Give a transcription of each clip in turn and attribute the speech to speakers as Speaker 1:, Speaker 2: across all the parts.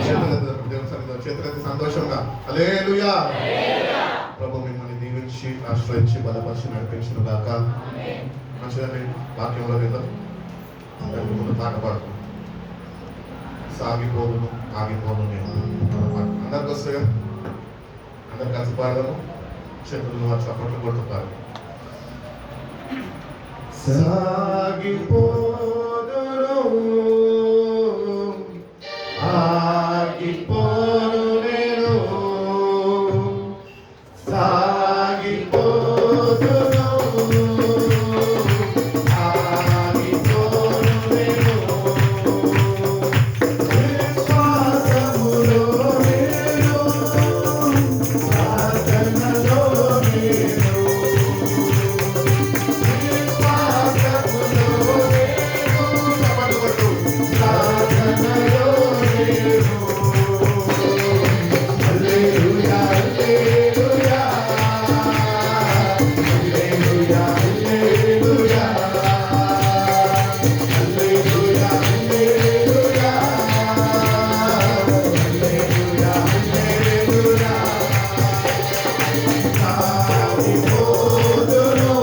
Speaker 1: చేతులెత్తి సంతోషంగా హల్లెలూయా. ప్రభు మిమ్మల్ని దీవించి ఆశ్రయించి బలపరిచి నడిపించిన దాకా మంచిదని వాక్యంలో వెళ్దాం. ముందు పాట పాడుతాం. సాగిపోదును ఆగిపోను నేను. అందరికి వస్తాయి కదా, అందరు కలిసి పాడదాము. చేతులు చప్పట్లు కొడుతున్నారు. సాగిపోదును ఆగిపోను నేను, సాగిపోదును ఆగిపోను నేను, విశ్వాసములో నేను, ప్రార్థనలో నేను, విశ్వాసములో నేను, చప్పట్లు కొట్టు, ప్రార్థనలో నేను. హల్లెలూయా హల్లెలూయా హల్లెలూయా హల్లెలూయా హల్లెలూయా హల్లెలూయా హల్లెలూయా హల్లెలూయా. ఆగిపోదును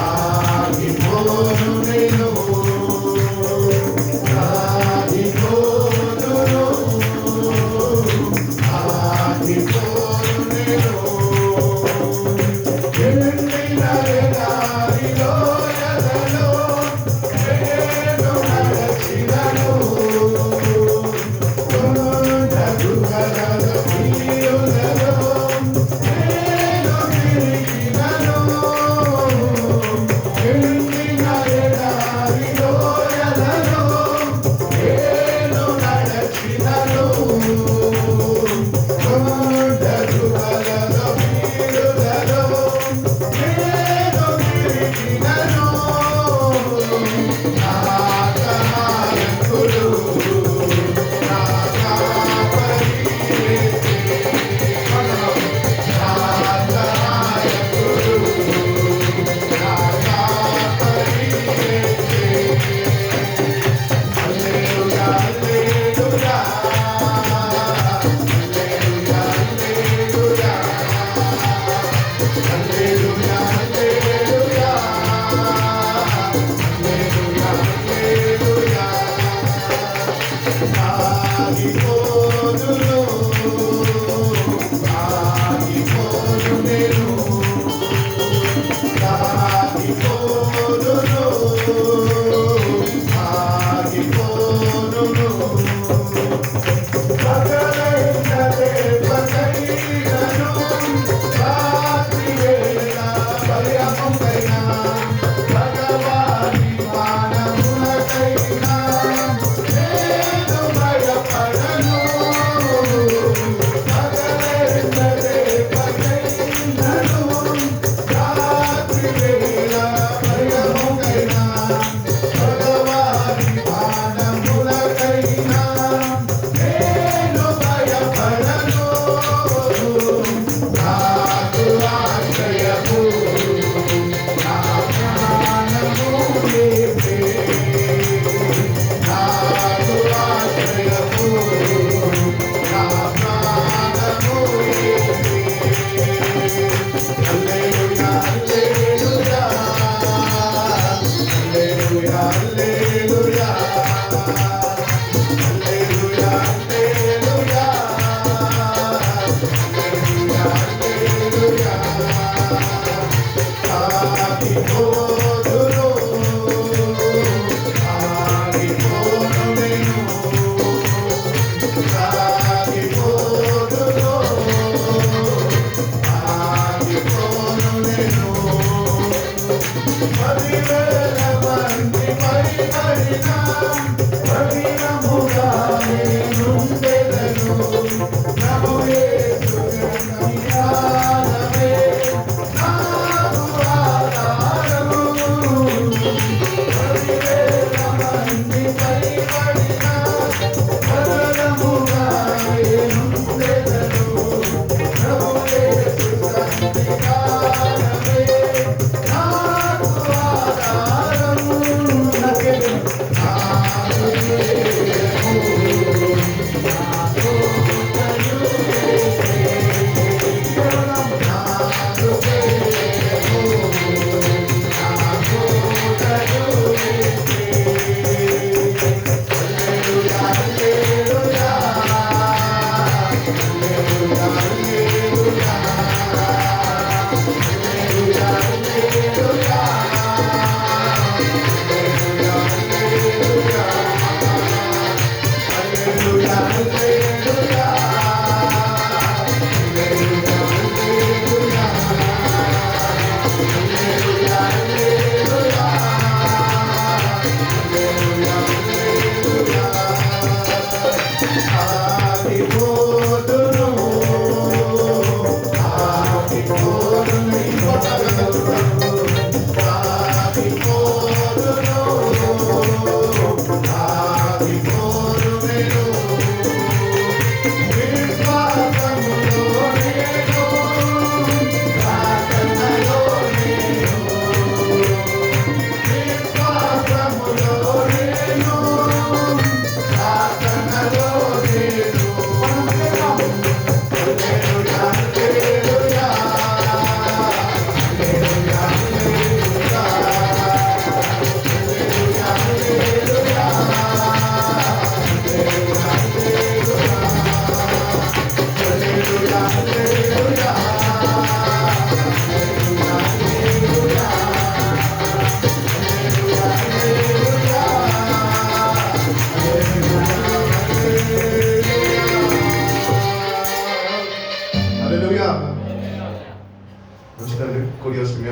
Speaker 1: ఆగిపోను నేను, ఆగిపోను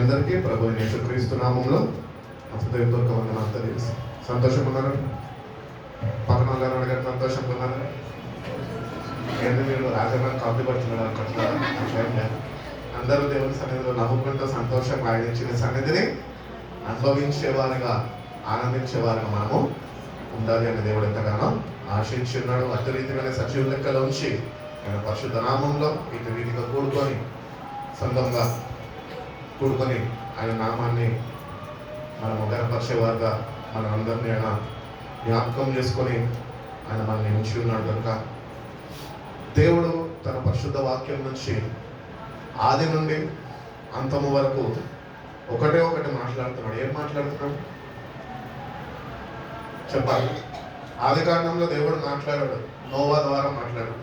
Speaker 1: అందరికీ ప్రభు యేసుక్రీస్తు నామంలో హృదయపూర్వక వందనాలు తెలియజేస్తాను. సంతోషంగా ఉన్నారు? పక్కన వాళ్ళని అడగండి, సంతోషంగా ఉన్నారు? ఏంటి మీరు రాజన్న కాపీ పడుతున్నారు అనుకుంటున్నారా? అట్లేం లేదు. అందరూ దేవుని సన్నిధిలో నవ్వుకుంటూ సంతోషంగా ఆయన ఇచ్చిన సన్నిధిని అనుభవించేవారుగా, ఆనందించేవారుగా మనము ఉండాలి అని దేవుడు ఎంతగానో ఆశించున్నాడు. అటు రీతిగానే సజీవ లెక్కలో ఉంచి ఆయన పరిశుద్ధ నామంలో ఇటు రీతిగా కూడుకొని, సంఘంగా కూడుకొని ఆయన నామాన్ని మనము గణపరిచేవారుగా మన అందరినీ ఆయన జ్ఞాపకం చేసుకొని ఆయన మనల్ని ఉంచి ఉన్నాడు. కనుక దేవుడు తన పరిశుద్ధ వాక్యం నుంచి ఆది నుండి అంతము వరకు ఒకటే ఒకటి మాట్లాడుతున్నాడు. ఏం మాట్లాడుతున్నాడు చెప్పాలి? ఆది కాండంలో దేవుడు మాట్లాడాడు, నోవా ద్వారా మాట్లాడాడు.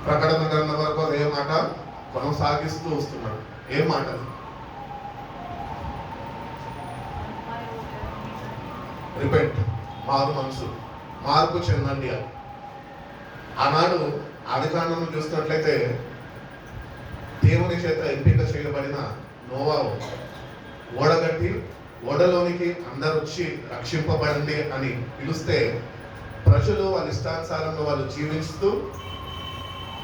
Speaker 1: ప్రకటన గ్రంథం వరకు అదే మాట కొనసాగిస్తూ వస్తున్నాడు. ఏం మాట? రిపెంట్, మారు మనసు, మార్పు చెందండి. ఆనాడు ఆది కాండంలో చూసినట్లయితే దేవుని చేత ఎంపిక చేయబడిన నోవా ఓడగట్టి ఓడలోనికి అందరు వచ్చి రక్షింపబడండి అని పిలిస్తే ప్రజలు వాళ్ళ ఇష్టానుసారంగా వాళ్ళు జీవిస్తూ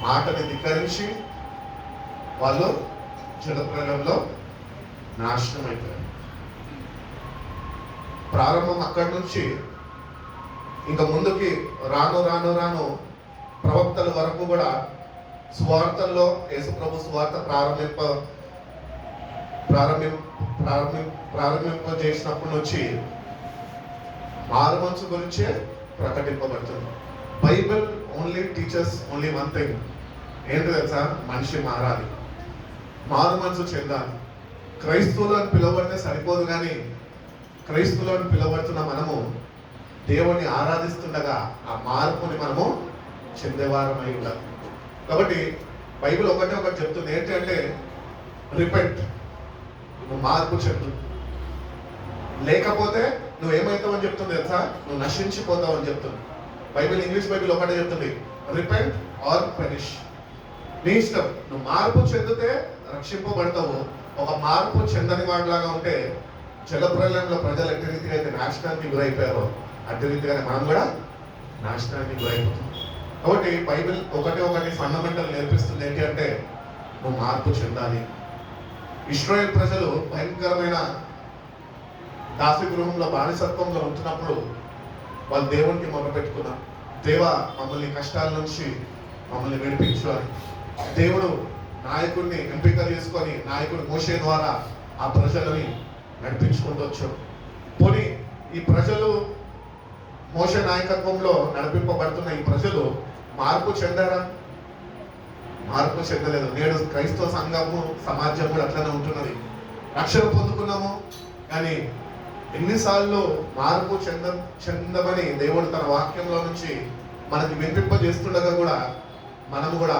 Speaker 1: మాటని ధిక్కరించి వాళ్ళు జలప్రలయంలో నాశనం అయిపోయారు. ప్రారంభం అక్కడి నుంచి ఇంకా ముందుకి రాను రాను రాను ప్రవక్తల వరకు కూడా సువార్తల్లో యేసుప్రభు సువార్త ప్రారంభింప చేసినప్పటి నుంచి మారు మనసు గురించే ప్రకటింపబడుతుంది. Bible only teachers only one thing. ఏంటి తెలుసా? మనిషి మారాలి, మారు మనసు చెందాలి. క్రైస్తవులు అని పిలువబడితే సరిపోదు, కానీ క్రైస్తవులు అని పిలువబడుతున్న మనము దేవుణ్ణి ఆరాధిస్తుండగా ఆ మార్పుని మనము చెందేవారమై ఉండాలి. కాబట్టి బైబిల్ ఒకటే ఒకటి చెప్తుంది. ఏంటంటే రిపెంట్, నువ్వు మార్పు చెందు, లేకపోతే నువ్వు ఏమవుతావని చెప్తుంది తెలుసా? నువ్వు నశించిపోతావు అని చెప్తుంది బైబిల్. ఇంగ్లీష్ బైబిల్ ఒకటే చెప్తుంది, రిపెంట్ ఆర్ పెరిష్. నీ ఇష్టం. నువ్వు మార్పు చెందితే రక్షింపబడతావు. ఒక మార్పు చెందని వాడిలాగా ఉంటే జలప్రలయంలో ప్రజలు ఎట్టి రీతిగా అయితే నాశనానికి గురైపోయారో అట్టి రీతిగానే మనం కూడా నాశనానికి గురైపోతాం. కాబట్టి బైబిల్ ఒకటి ఫండమెంటల్ నేర్పిస్తుంది. ఏంటి అంటే నువ్వు మార్పు చెందాలి. ఇశ్రాయేల్ ప్రజలు భయంకరమైన దాసగృహంలో బానిసత్వంలో ఉంటున్నప్పుడు వాళ్ళు దేవునికి మొదలుపెట్టుకున్నారు. దేవా, మమ్మల్ని కష్టాల నుంచి మమ్మల్ని విడిపించు అని. దేవుడు నాయకుడిని ఎంపిక చేసుకొని నాయకుడు మోషే ద్వారా ఆ ప్రజలని నడిపించుకుంటూ వచ్చాడు. పోనీ ఈ ప్రజలు మోషే నాయకత్వంలో నడిపింపబడుతున్న ఈ ప్రజలు మార్పు చెందారా? మార్పు చెందలేదు. నేడు క్రైస్తవ సంఘము సమాజం కూడా అట్లనే ఉంటున్నది. రక్షణ పొందుకున్నాము, కానీ ఎన్నిసార్లు మార్పు చెందమని దేవుడు తన వాక్యంలో నుంచి మనకి వినిపింపజేస్తుండగా కూడా మనము కూడా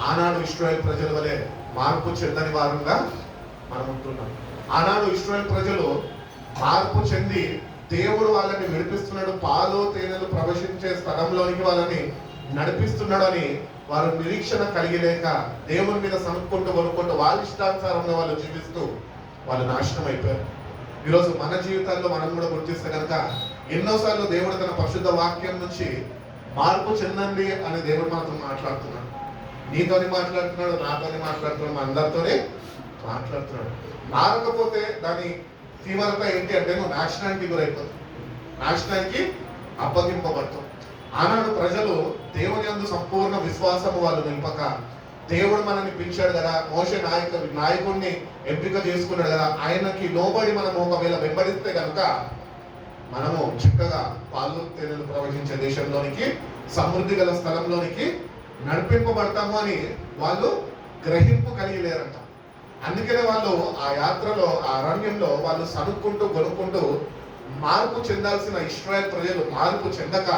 Speaker 1: ఆనాడు ఇశ్రాయేల్ ప్రజల వలె మార్పు చెందని వారంగా మనం ఉంటున్నాం. ఆనాడు ఇశ్రాయేల్ ప్రజలు మార్పు చెంది దేవుడు వాళ్ళని విడిపిస్తున్నాడు, పాలు తేనెలు ప్రవేశించే స్థలంలోనికి వాళ్ళని నడిపిస్తున్నాడు అని వారు నిరీక్షణ కలిగి లేక దేవుని మీద సనుక్కుంటూ కొనుక్కుంటూ వాళ్ళ ఇష్టానుసారంగా వాళ్ళు జీవిస్తూ వాళ్ళు నాశనం అయిపోయారు. ఈరోజు మన జీవితాల్లో మనం కూడా గుర్తిస్తే కనుక ఎన్నోసార్లు దేవుడు తన పరిశుద్ధ వాక్యం నుంచి మార్పు చెందండి అని దేవుడు మనతో మాట్లాడుతున్నాడు. నీతోని మాట్లాడుతున్నాడు, నాతోని మాట్లాడుతున్నాడు, మన అందరితోనే మాట్లాడుతున్నాడు. మారకపోతే దాని తీవ్రత ఏంటి అంటే నువ్వు నాశనానికి గురైపోతావు, నాశనానికి అప్పగింపబడతావు. ఆనాడు ప్రజలు దేవుని యందు సంపూర్ణ విశ్వాసము వాళ్ళు నింపక, దేవుడు మనల్ని పిలిచాడు కదా, మోషే నాయకుడిని ఎంపిక చేసుకున్నాడు కదా, ఆయనకి లోబడి మనము ఒకవేళ వెంబడిస్తే కనుక మనము చక్కగా పాలు తేనెలు ప్రవహించే దేశంలోనికి, సమృద్ధి గల స్థలంలోనికి నడిపింపబడతాము అని వాళ్ళు గ్రహింపు కలిగి లేరంట. అందుకనే వాళ్ళు ఆ యాత్రలో, ఆ అరణ్యంలో వాళ్ళు సనుక్కుంటూ కొనుక్కుంటూ మార్పు చెందాల్సిన ఇశ్రాయేల్ ప్రజలు మార్పు చెందక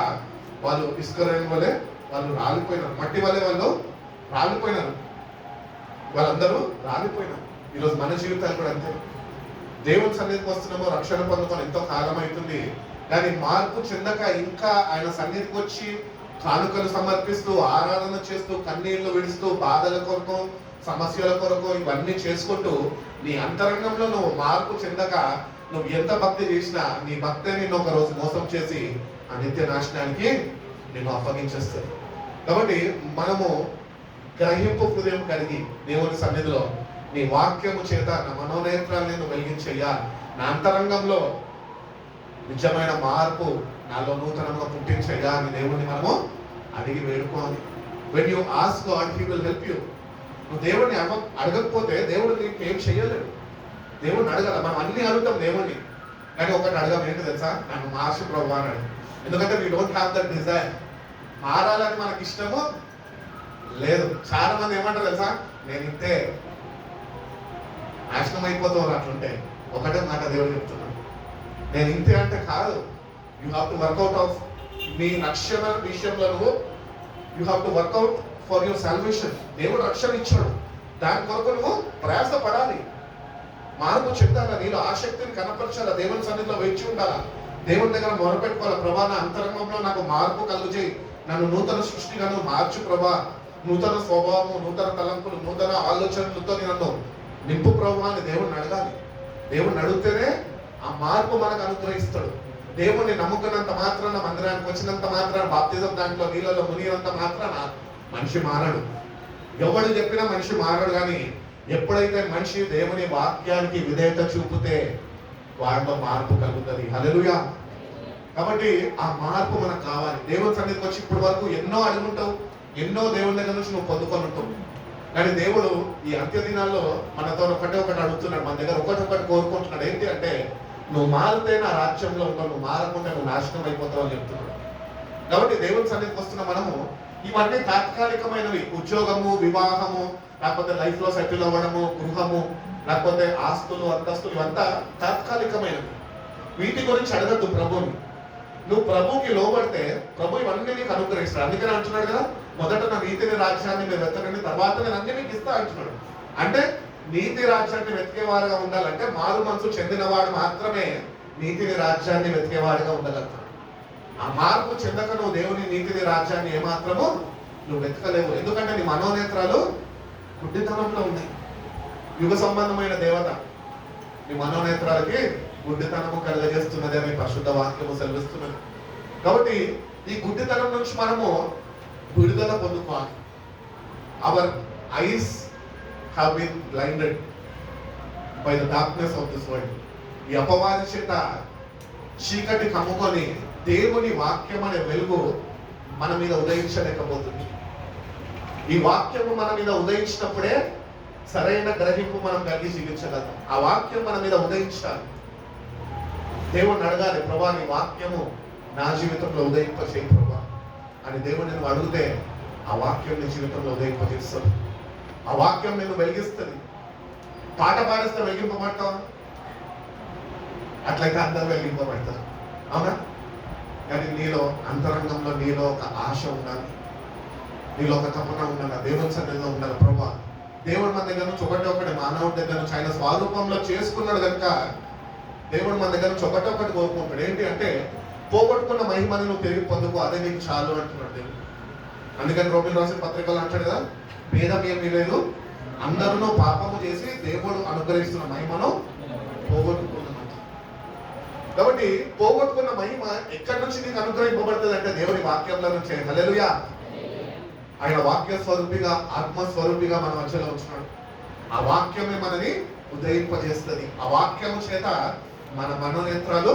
Speaker 1: వాళ్ళు ఇస్కరేల్ వలె వాళ్ళు రాలిపోయినారు, మట్టి వలె వాళ్ళు రాలిపోయినారు, వాళ్ళందరూ రాలిపోయినారు. ఈరోజు మన జీవితాలు కూడా అంతే. దేవుని సన్నిధికి వస్తున్నామో, రక్షణ పొందుకొని ఎంతో కాలం అవుతుంది, కానీ మార్పు చెందక ఇంకా ఆయన సన్నిధికి వచ్చి కానుకలు సమర్పిస్తూ ఆరాధన చేస్తూ కన్నీళ్లు విడుస్తూ బాధల కొరకు సమస్యల కొరకు ఇవన్నీ చేసుకుంటూ నీ అంతరంగంలో నువ్వు మార్పు చెందక నువ్వు ఎంత భక్తి చేసినా నీ భక్తి నిన్ను ఒక రోజు మోసం చేసి ఆ నిత్య నాశనానికి నిన్ను అప్పగించేస్తుంది. కాబట్టి మనము గ్రహింపు హృదయం కలిగి దేవుని సన్నిధిలో నీ వాక్యము చేత నా మనోనేత్రాన్ని నేను వెలిగించయ్యా, నా అంతరంగంలో నిజమైన మార్పు నాలో నూతనంగా పుట్టించయ్యా అని దేవుని మనము అడిగి వేడుకోవాలి. When you ask God he will help you. నువ్వు దేవుడిని అడగకపోతే దేవుడు నీకు ఏం చెయ్యలేడు. దేవుడిని అడగాల. మనం అన్ని అడుగుతాం దేవుడిని, కానీ ఒకటి అడగం ఏంటి తెలుసా? నన్ను మార్చు ప్రభు అన్నాడు. ఎందుకంటే we don't have that desire. మారాలని మనకి ఇష్టము లేదు. చాలా మంది ఏమంటారు తెలుసా? నేను ఇంతే, నాశనం అయిపోతావు అట్లుంటే. ఒకటే మాట దేవుడు చెప్తున్నాను, నేను ఇంతే అంటే కాదు. You have to work out of నీ రక్షణ విషయంలో నువ్వు you have to work out for your salvation. దేవుడు రక్షణ ఇచ్చాడు, దాని కొరకు నువ్వు ప్రయాస పడాలి. మార్పు చెందాలా, నీలో ఆసక్తిని కనపరచాలా, దేవుని సన్నిధిలో వేచి ఉండాలా, దేవుని దగ్గర మొరపెట్టుకోవాలా. ప్రభా నా అంతరంగంలో నాకు మార్పు కలుగుచేయి, నన్ను నూతన సృష్టిగా నువ్వు మార్చు ప్రభా, నూతన స్వభావము, నూతన తలంపులు, నూతన ఆలోచనలతో నన్ను నింపు ప్రభా అని దేవుడిని అడగాలి. దేవుడిని అడిగితేనే ఆ మార్పు మనకు అనుగ్రహిస్తాడు. దేవుణ్ణి నమ్ముకున్నంత మాత్రాన, మందిరానికి వచ్చినంత మాత్రాన, బాప్తిజం దాంట్లో నీళ్ళలో మునిగినంత మాత్రాన మనిషి మారడు. ఎవడు చెప్పినా మనిషి మారడు. కానీ ఎప్పుడైతే మనిషి దేవుని వాక్యానికి విధేయత చూపితే వాడిలో మార్పు కలుగుతుంది. హల్లెలూయా. కాబట్టి ఆ మార్పు మనకు కావాలి. దేవుని సన్నిధికి వచ్చి ఇప్పటి వరకు ఎన్నో అడుగుంటావు, ఎన్నో దేవుని దగ్గర నుంచి నువ్వు పొందుకొని ఉంటావు. కానీ దేవుడు ఈ అంత్య దినాల్లో మనతో ఒకటి అడుగుతున్నాడు, మన దగ్గర ఒకటి కోరుకుంటున్నాడు. ఏంటి అంటే, నువ్వు మారితే నా రాజ్యంలో ఉంటావు, నువ్వు మారకుంటే నువ్వు నాశనం అయిపోతావు అని చెప్తున్నాడు. కాబట్టి దేవుని సన్నిధికి వస్తున్న మనము ఇవన్నీ తాత్కాలికమైనవి. ఉద్యోగము, వివాహము, లేకపోతే లైఫ్ లో సెటిల్ అవ్వడము, గృహము, లేకపోతే ఆస్తులు, అంతస్తులు, ఇవంతా తాత్కాలికమైనవి. వీటి గురించి అడగద్దు ప్రభుని. నువ్వు ప్రభుకి లోబడితే ప్రభు ఇవన్నీ నీకు అనుగ్రహిస్తాడు. అందుకని అంటున్నాడు కదా, మొదట నా నీతిని రాజ్యాన్ని మీరు వెతకండి, తర్వాత నేను అన్ని మీకు ఇస్తా అంటున్నాడు. అంటే నీతి రాజ్యాన్ని వెతికేవాడుగా ఉండాలంటే మారు మనసు చెందినవాడు మాత్రమే నీతిని రాజ్యాన్ని వెతికేవాడుగా ఉండగలుగుతాడు. ఆ మార్పు చెందక నువ్వు దేవుని నీతిని రాజ్యాన్ని ఏమాత్రము నువ్వు వెతకలేవు. ఎందుకంటే నీ మనోనేత్రాలు గుడ్డితనంలో ఉన్నాయి. యుగ సంబంధమైన దేవత నీ మనోనేత్రాలకి గుడ్డితనము కలుగజేస్తున్నది అని పరిశుద్ధ వాక్యము సెలవిస్తున్నది. కాబట్టి ఈ గుడ్డితనం నుంచి మనము విడుదల పొందుకోవాలి. Our eyes have been blinded by the darkness of this world. ఈ అపవాది చేత చీకటి కమ్ముకొని దేవుని వాక్యం అనే వెలుగు మన మీద ఉదయించలేకపోతుంది. ఈ వాక్యము మన మీద ఉదయించినప్పుడే సరైన గ్రహింపు మనం కలిగి జీవించగలం. ఆ వాక్యం మన మీద ఉదయించాలి. దేవుణ్ణి అడగాలి, ప్రభా నీ వాక్యము నా జీవితంలో ఉదయింపచేయి ప్రభా అని దేవుని నువ్వు అడిగితే ఆ వాక్యం నీ జీవితంలో ఉదయింపజేస్తుంది. ఆ వాక్యం నిన్ను వెలిగిస్తుంది. పాట పాడిస్తే వెలిగింపబడతావు, అట్లయితే అందరూ వెలిగింపబడతారు. అవునా? కానీ నీలో అంతరంగంలో నీలో ఒక ఆశ ఉండాలి, నీలో ఒక తపన ఉండాలి, దేవుని సన్నిధిలో ఉండాలి. ప్రభా దేవుడు మన దగ్గర నుంచి ఒకటి మానవుడి దగ్గర నుంచి ఆయన స్వరూపంలో చేసుకున్నాడు కనుక దేవుడు మన దగ్గర నుంచి ఒకటి కోరుకుంటాడు. ఏంటి అంటే, పోగొట్టుకున్న మహిమని నువ్వు తిరిగి పొందుకో, అదే నీకు చాలు అంటున్నాడు దేవుడు. అందుకని రోమిలు రాసిన పత్రికలు అంటాడు కదా, భేదం ఏమీ లేదు, అందరూ పాపము చేసి దేవుడు అనుగ్రహిస్తున్న మహిమను పోగొట్టుకున్నమాట. కాబట్టి పోగొట్టుకున్న మహిమ ఎక్కడి నుంచి నీకు అనుగ్రహింపబడుతుంది అంటే దేవుని వాక్యంలో నుంచి. హల్లెలూయా. ఆయన వాక్య స్వరూపిగా, ఆత్మస్వరూపిగా మన మధ్యలో ఉంటున్నాడు. ఆ వాక్యమే మనని ఉదయింపజేస్తుంది. ఆ వాక్యము చేత మన మనోనేత్రాలు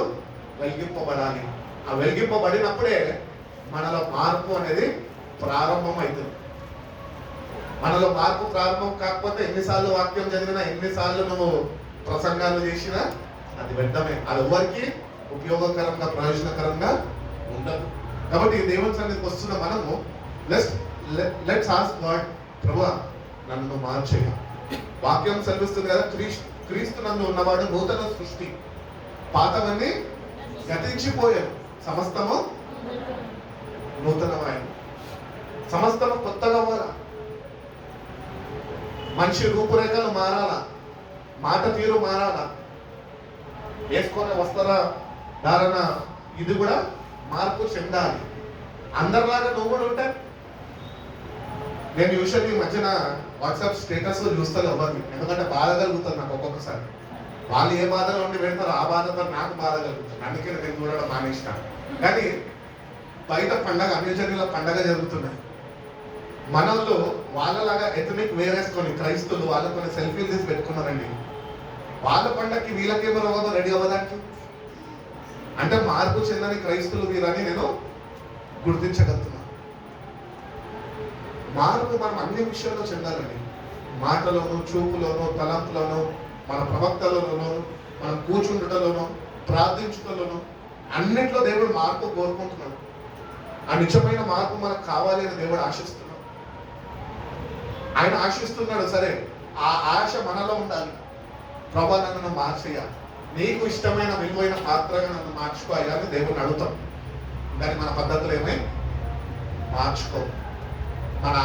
Speaker 1: వెలిగింపబడాలి. ఆ వెలిగింపబడినప్పుడే మనలో మార్పు అనేది ప్రారంభం అవుతుంది. మనలో మార్పు ప్రారంభం కాకపోతే ఎన్నిసార్లు వాక్యం చదివినా, ఎన్నిసార్లు నువ్వు ప్రసంగాలు చేసినా అది వ్యర్థమే. అది ఎవరికి ఉపయోగకరంగా, ప్రయోజనకరంగా ఉండదు. కాబట్టి దేవుని సన్నిధికి వస్తున్న మనము లెట్స్ ఆస్క్ గాడ్, ప్రభువా నన్ను మార్చేయ. వాక్యం సెలవిస్తుంది కదా, క్రీస్తు నందు ఉన్నవాడు నూతన సృష్టి, పాతవన్నీ గతించిపోయాను, సమస్తము నూతనమాయను. సమస్తము కొత్తగా అవ్వాలా. మనిషి రూపురేఖలు మారాలా, మాట తీరు మారాలా, వేసుకునే వస్త్ర ధారణ ఇది కూడా మార్పు చెందాలి. అందరిలాగా నువ్వు కూడా ఉంటే నేను యూజువల్లీ ఈ మధ్యన వాట్సాప్ స్టేటస్ చూస్తాను ఎవరిని, ఎందుకంటే బాధ కలుగుతుంది నాకు ఒక్కొక్కసారి. వాళ్ళు ఏ బాధలో ఉండి పెడతారో ఆ బాధతో నాకు బాధ కలుగుతుంది, అందుకే నేను చూడడం మానేసిన. కానీ బయట పండగ, అన్యజనుల పండగ జరుగుతున్నాయి. మనల్లో వాళ్ళలాగా ఎథనిక్ వేరేసుకొని క్రైస్తవులు వాళ్ళతో సెల్ఫీలు తీసి పెట్టుకున్నారండి. వాళ్ళ పండగకి వీళ్ళకేమో అవ్వదు రెడీ అవ్వడానికి. అంటే మార్పు చెందని క్రైస్తవులు వీరని నేను గుర్తించగలుగుతున్నాను. మార్పు మనం అన్ని విషయాల్లో చెందాలండి. మాటలోను, చూపులోను, తలంపులోను, మన ప్రవక్తలలోను, మనం కూర్చుండటంలోను, ప్రార్థించుటలోను, అన్నిట్లో దేవుడు మార్పు కోరుకుంటున్నాడు. ఆ నిజమైన మార్పు మనకు కావాలి అని దేవుడు ఆశిస్తున్నాడు. ఆయన ఆశిస్తున్నాడు, సరే ఆ ఆశ మనలో ఉండాలి. ప్రభా నన్ను మార్చేయ, నీకు ఇష్టమైన విలువైన పాత్రగా నన్ను మార్చుకోవాలి అని దేవుడిని అడుగుతాం. కానీ మన పద్ధతులు ఏమై మార్చుకో. మన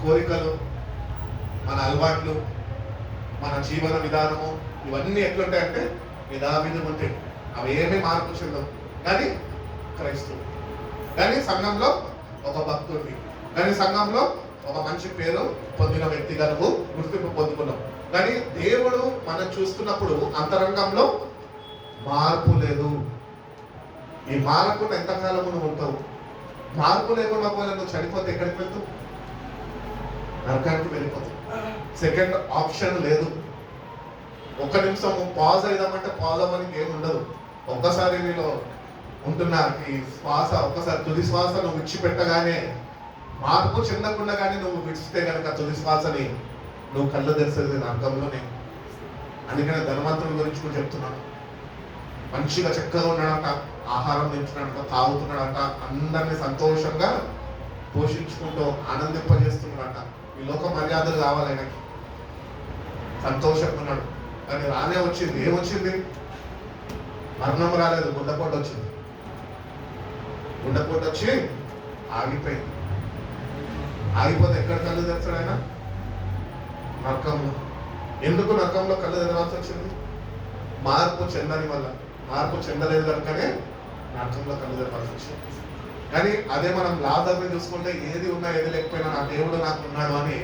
Speaker 1: కోరికలు, మన అలవాట్లు, మన జీవన విధానము ఇవన్నీ ఎట్లుంటాయంటే విధావిధం ఉంటాయి. అవి ఏమీ మార్పు చెందవు. కానీ క్రైస్తవుడు, కానీ సంఘంలో ఒక భక్తుడిని, కానీ సంఘంలో ఒక మంచి పేరు పొందిన వ్యక్తిగా నువ్వు గుర్తింపు పొందుకున్నావు. కానీ దేవుడు మనం చూస్తున్నప్పుడు అంతరంగంలో మార్పు లేదు. ఈ మారకుండా ఎంతకాలం నువ్వు ఉంటావు? మార్పు లేకుండా పోయిన నువ్వు చనిపోతే ఎక్కడికి వెళ్తావు? నరకానికి వెళ్ళిపోతావు. సెకండ్ ఆప్షన్ లేదు. ఒక్క నిమిషం పాజ్ అయిదామంటే పాజ్ అవ్వడానికి ఏమి ఉండదు. ఒక్కసారి నీలో ఉంటున్న ఈ శ్వాస, ఒక్కసారి తుది శ్వాస నువ్వు విడిచిపెట్టగానే, మార్పు చెందకుండా కానీ నువ్వు విడిచితే కనుక తుది శ్వాసని నువ్వు కళ్ళు తెరిసేది నరకంలోనే. అందుకనే ధనవంతుడి గురించి కూడా చెప్తున్నాను. మంచిగా చక్కగా ఉన్నాడంట, ఆహారం తింటున్నాడంట, తాగుతున్నాడంట, అందరినీ సంతోషంగా పోషించుకుంటూ ఆనందింపజేస్తున్నాడంట. ఈ లోక మర్యాదలు కావాలి ఆయనకి, సంతోషంగా ఉన్నాడు. కానీ రానే వచ్చింది, ఏమొచ్చింది? మరణం రాలేదు, గుండెపోటు వచ్చింది. గుండెపోటు వచ్చి ఆగిపోయింది. ఆగిపోతే ఎక్కడ కళ్ళు తెరిచాడు ఆయన? నరకంలో. ఎందుకు నరకంలో కళ్ళు తెరవాల్సి వచ్చింది? మార్పు చెందని వల్ల. మార్పు చెందలేదు కనుకనే నరకంలో కళ్ళు తెరవాల్సి వచ్చింది. కానీ అదే మనం లాజర్ని చూసుకుంటే ఏది ఉన్నా ఏది లేకపోయినా నా దేవుడు నాకు ఉన్నాడు అని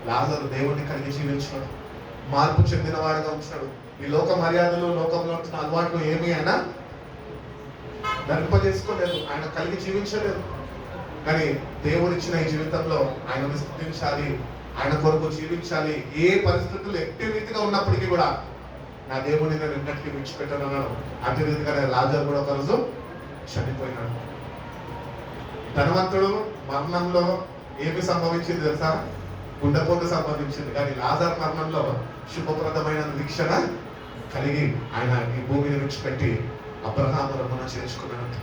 Speaker 1: లాజరు దేవుడిని కలిగి జీవించాడు. మార్పు చెందిన వాడిగా ఉంచాడు. ఈ లోక మర్యాదలు, లోకంలో ఉంటున్న అలవాట్లు ఏమి అయినా ధరింపజేసుకోలేదు, ఆయన కలిగి జీవించలేదు. కానీ దేవుడిచ్చిన ఈ జీవితంలో ఆయనను స్తుతించాలి, ఆయన కొరకు జీవించాలి. ఏ పరిస్థితులు ఎట్టి రీతిగా ఉన్నప్పటికీ కూడా నా దేవుడిని నేను ఎన్నటికీ విడిచిపెట్టాను అన్నాడు. అట్టి రీతిగానే లాజరు కూడా ఒకరోజు చనిపోయినాడు. ధనవంతుడు మరణంలో ఏమి సంభవించింది తెలుసా? గుండెపోటు సంభవించింది. కానీ లాజరు మరణంలో శుభప్రదమైన నిరీక్షణ కలిగి ఆయన ఈ భూమిని విడిచిపెట్టి అబ్రహాము రమ్మన చేర్చుకున్నాడు.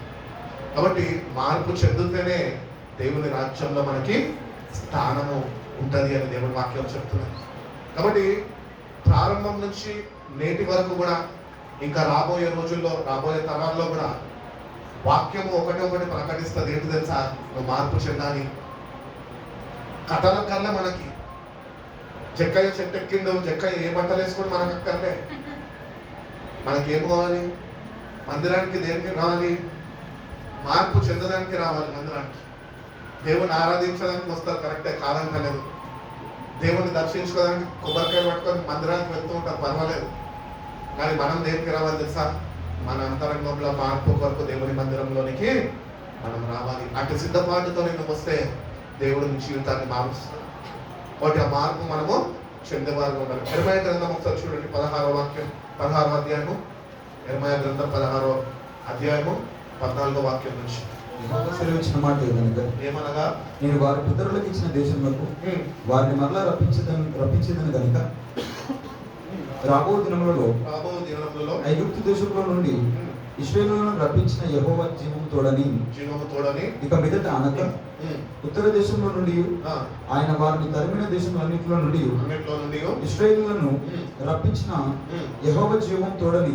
Speaker 1: కాబట్టి మార్పు చెందితేనే దేవుని రాజ్యంలో మనకి స్థానము ఉంటది అని దేవుని వాక్యం చెప్తున్నది. కాబట్టి ప్రారంభం నుంచి నేటి వరకు కూడా, ఇంకా రాబోయే రోజుల్లో, రాబోయే తరాల్లో కూడా వాక్యము ఒకటి ప్రకటిస్తుంది. ఏంటి తెలుసా? నువ్వు మార్పు చెందాలి. కథల కల్లా మనకి జక్కయ్య చెట్టు ఎక్కిండు, జక్కయ్య ఏ బట్టలు వేసుకొని మనకు అక్కర్లే. మనకేం కావాలి? మందిరానికి దేనికి రావాలి? మార్పు చెందడానికి రావాలి మందిరానికి. దేవుని ఆరాధించడానికి వస్తారు, కరెక్టే, కాదంటలేదు. దేవుని దర్శించుకోవడానికి కొబ్బరికాయలు పట్టుకొని మందిరానికి వెళ్తూ ఉంటారు, పర్వాలేదు. కానీ మనం దేనికి రావాలి తెలుసా? మన అంతరంగంలో మార్పు కొరకు దేవుని మందిరంలోనికి మనం రావాలి. అటు సిద్ధపాటుతో నువ్వు వస్తే దేవుడు నీ జీవితాన్ని మారుస్తాడు. కాబట్టి ఆ మార్పు మనము చెందేవారు ఉండాలి. యెర్మయా గ్రంథం ఒకసారి చూడండి, 16వ అధ్యాయము. యెర్మయా గ్రంథం 16వ అధ్యాయము 14వ వాక్యం నుంచి.
Speaker 2: సెలవిచ్చిన మాట
Speaker 1: ఏమనగా,
Speaker 2: నేను వారి పితరులకు ఇచ్చిన దేశంలో వారిని మరలా రప్పించేదని కనుక రాబో దినములలో ఐగుప్తు దేశంలో నుండి ఇశ్రాయేలును రప్పించిన యెహోవా జీవము తోడని ఇక మీదట అనక ఉత్తర దేశంలో నుండి ఆయన వారిని తరిమిన దేశంలో నుండి ఇశ్రాయేలును రప్పించిన యెహోవా జీవము తోడని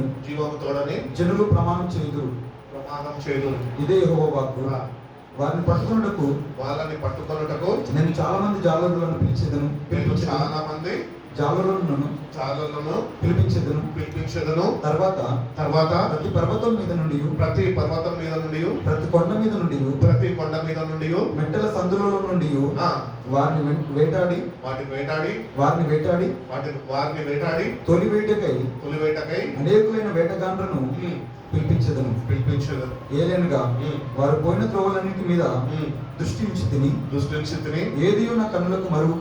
Speaker 2: జనులు ప్రమాణం చేయుదురు. ఇదే యెహోవా వాక్కు. వాళ్ళని పట్టుకొనుటకు
Speaker 1: నేను
Speaker 2: చాలా మంది జాలరులను పిలిచేదను.
Speaker 1: చాలా మంది
Speaker 2: జాలరులను
Speaker 1: చాలలను
Speaker 2: పిలిపించెదను.
Speaker 1: తర్వాత
Speaker 2: ప్రతి పర్వతం మీద నుండి
Speaker 1: ప్రతి పర్వతం మీద నుండి
Speaker 2: ప్రతి కొండ మీద నుండి మెట్టల సందులలో నుండి వారిని వేటాడి తొలి వేటకై అనేకులైన వేటగాండ్రను పిలిపించెదను. ఏలైనగా వారు పోయిన త్రోవలన్నిటి మీద దృష్టి ఉంచి తిని ఏదియు నా కన్నులకు మరుగు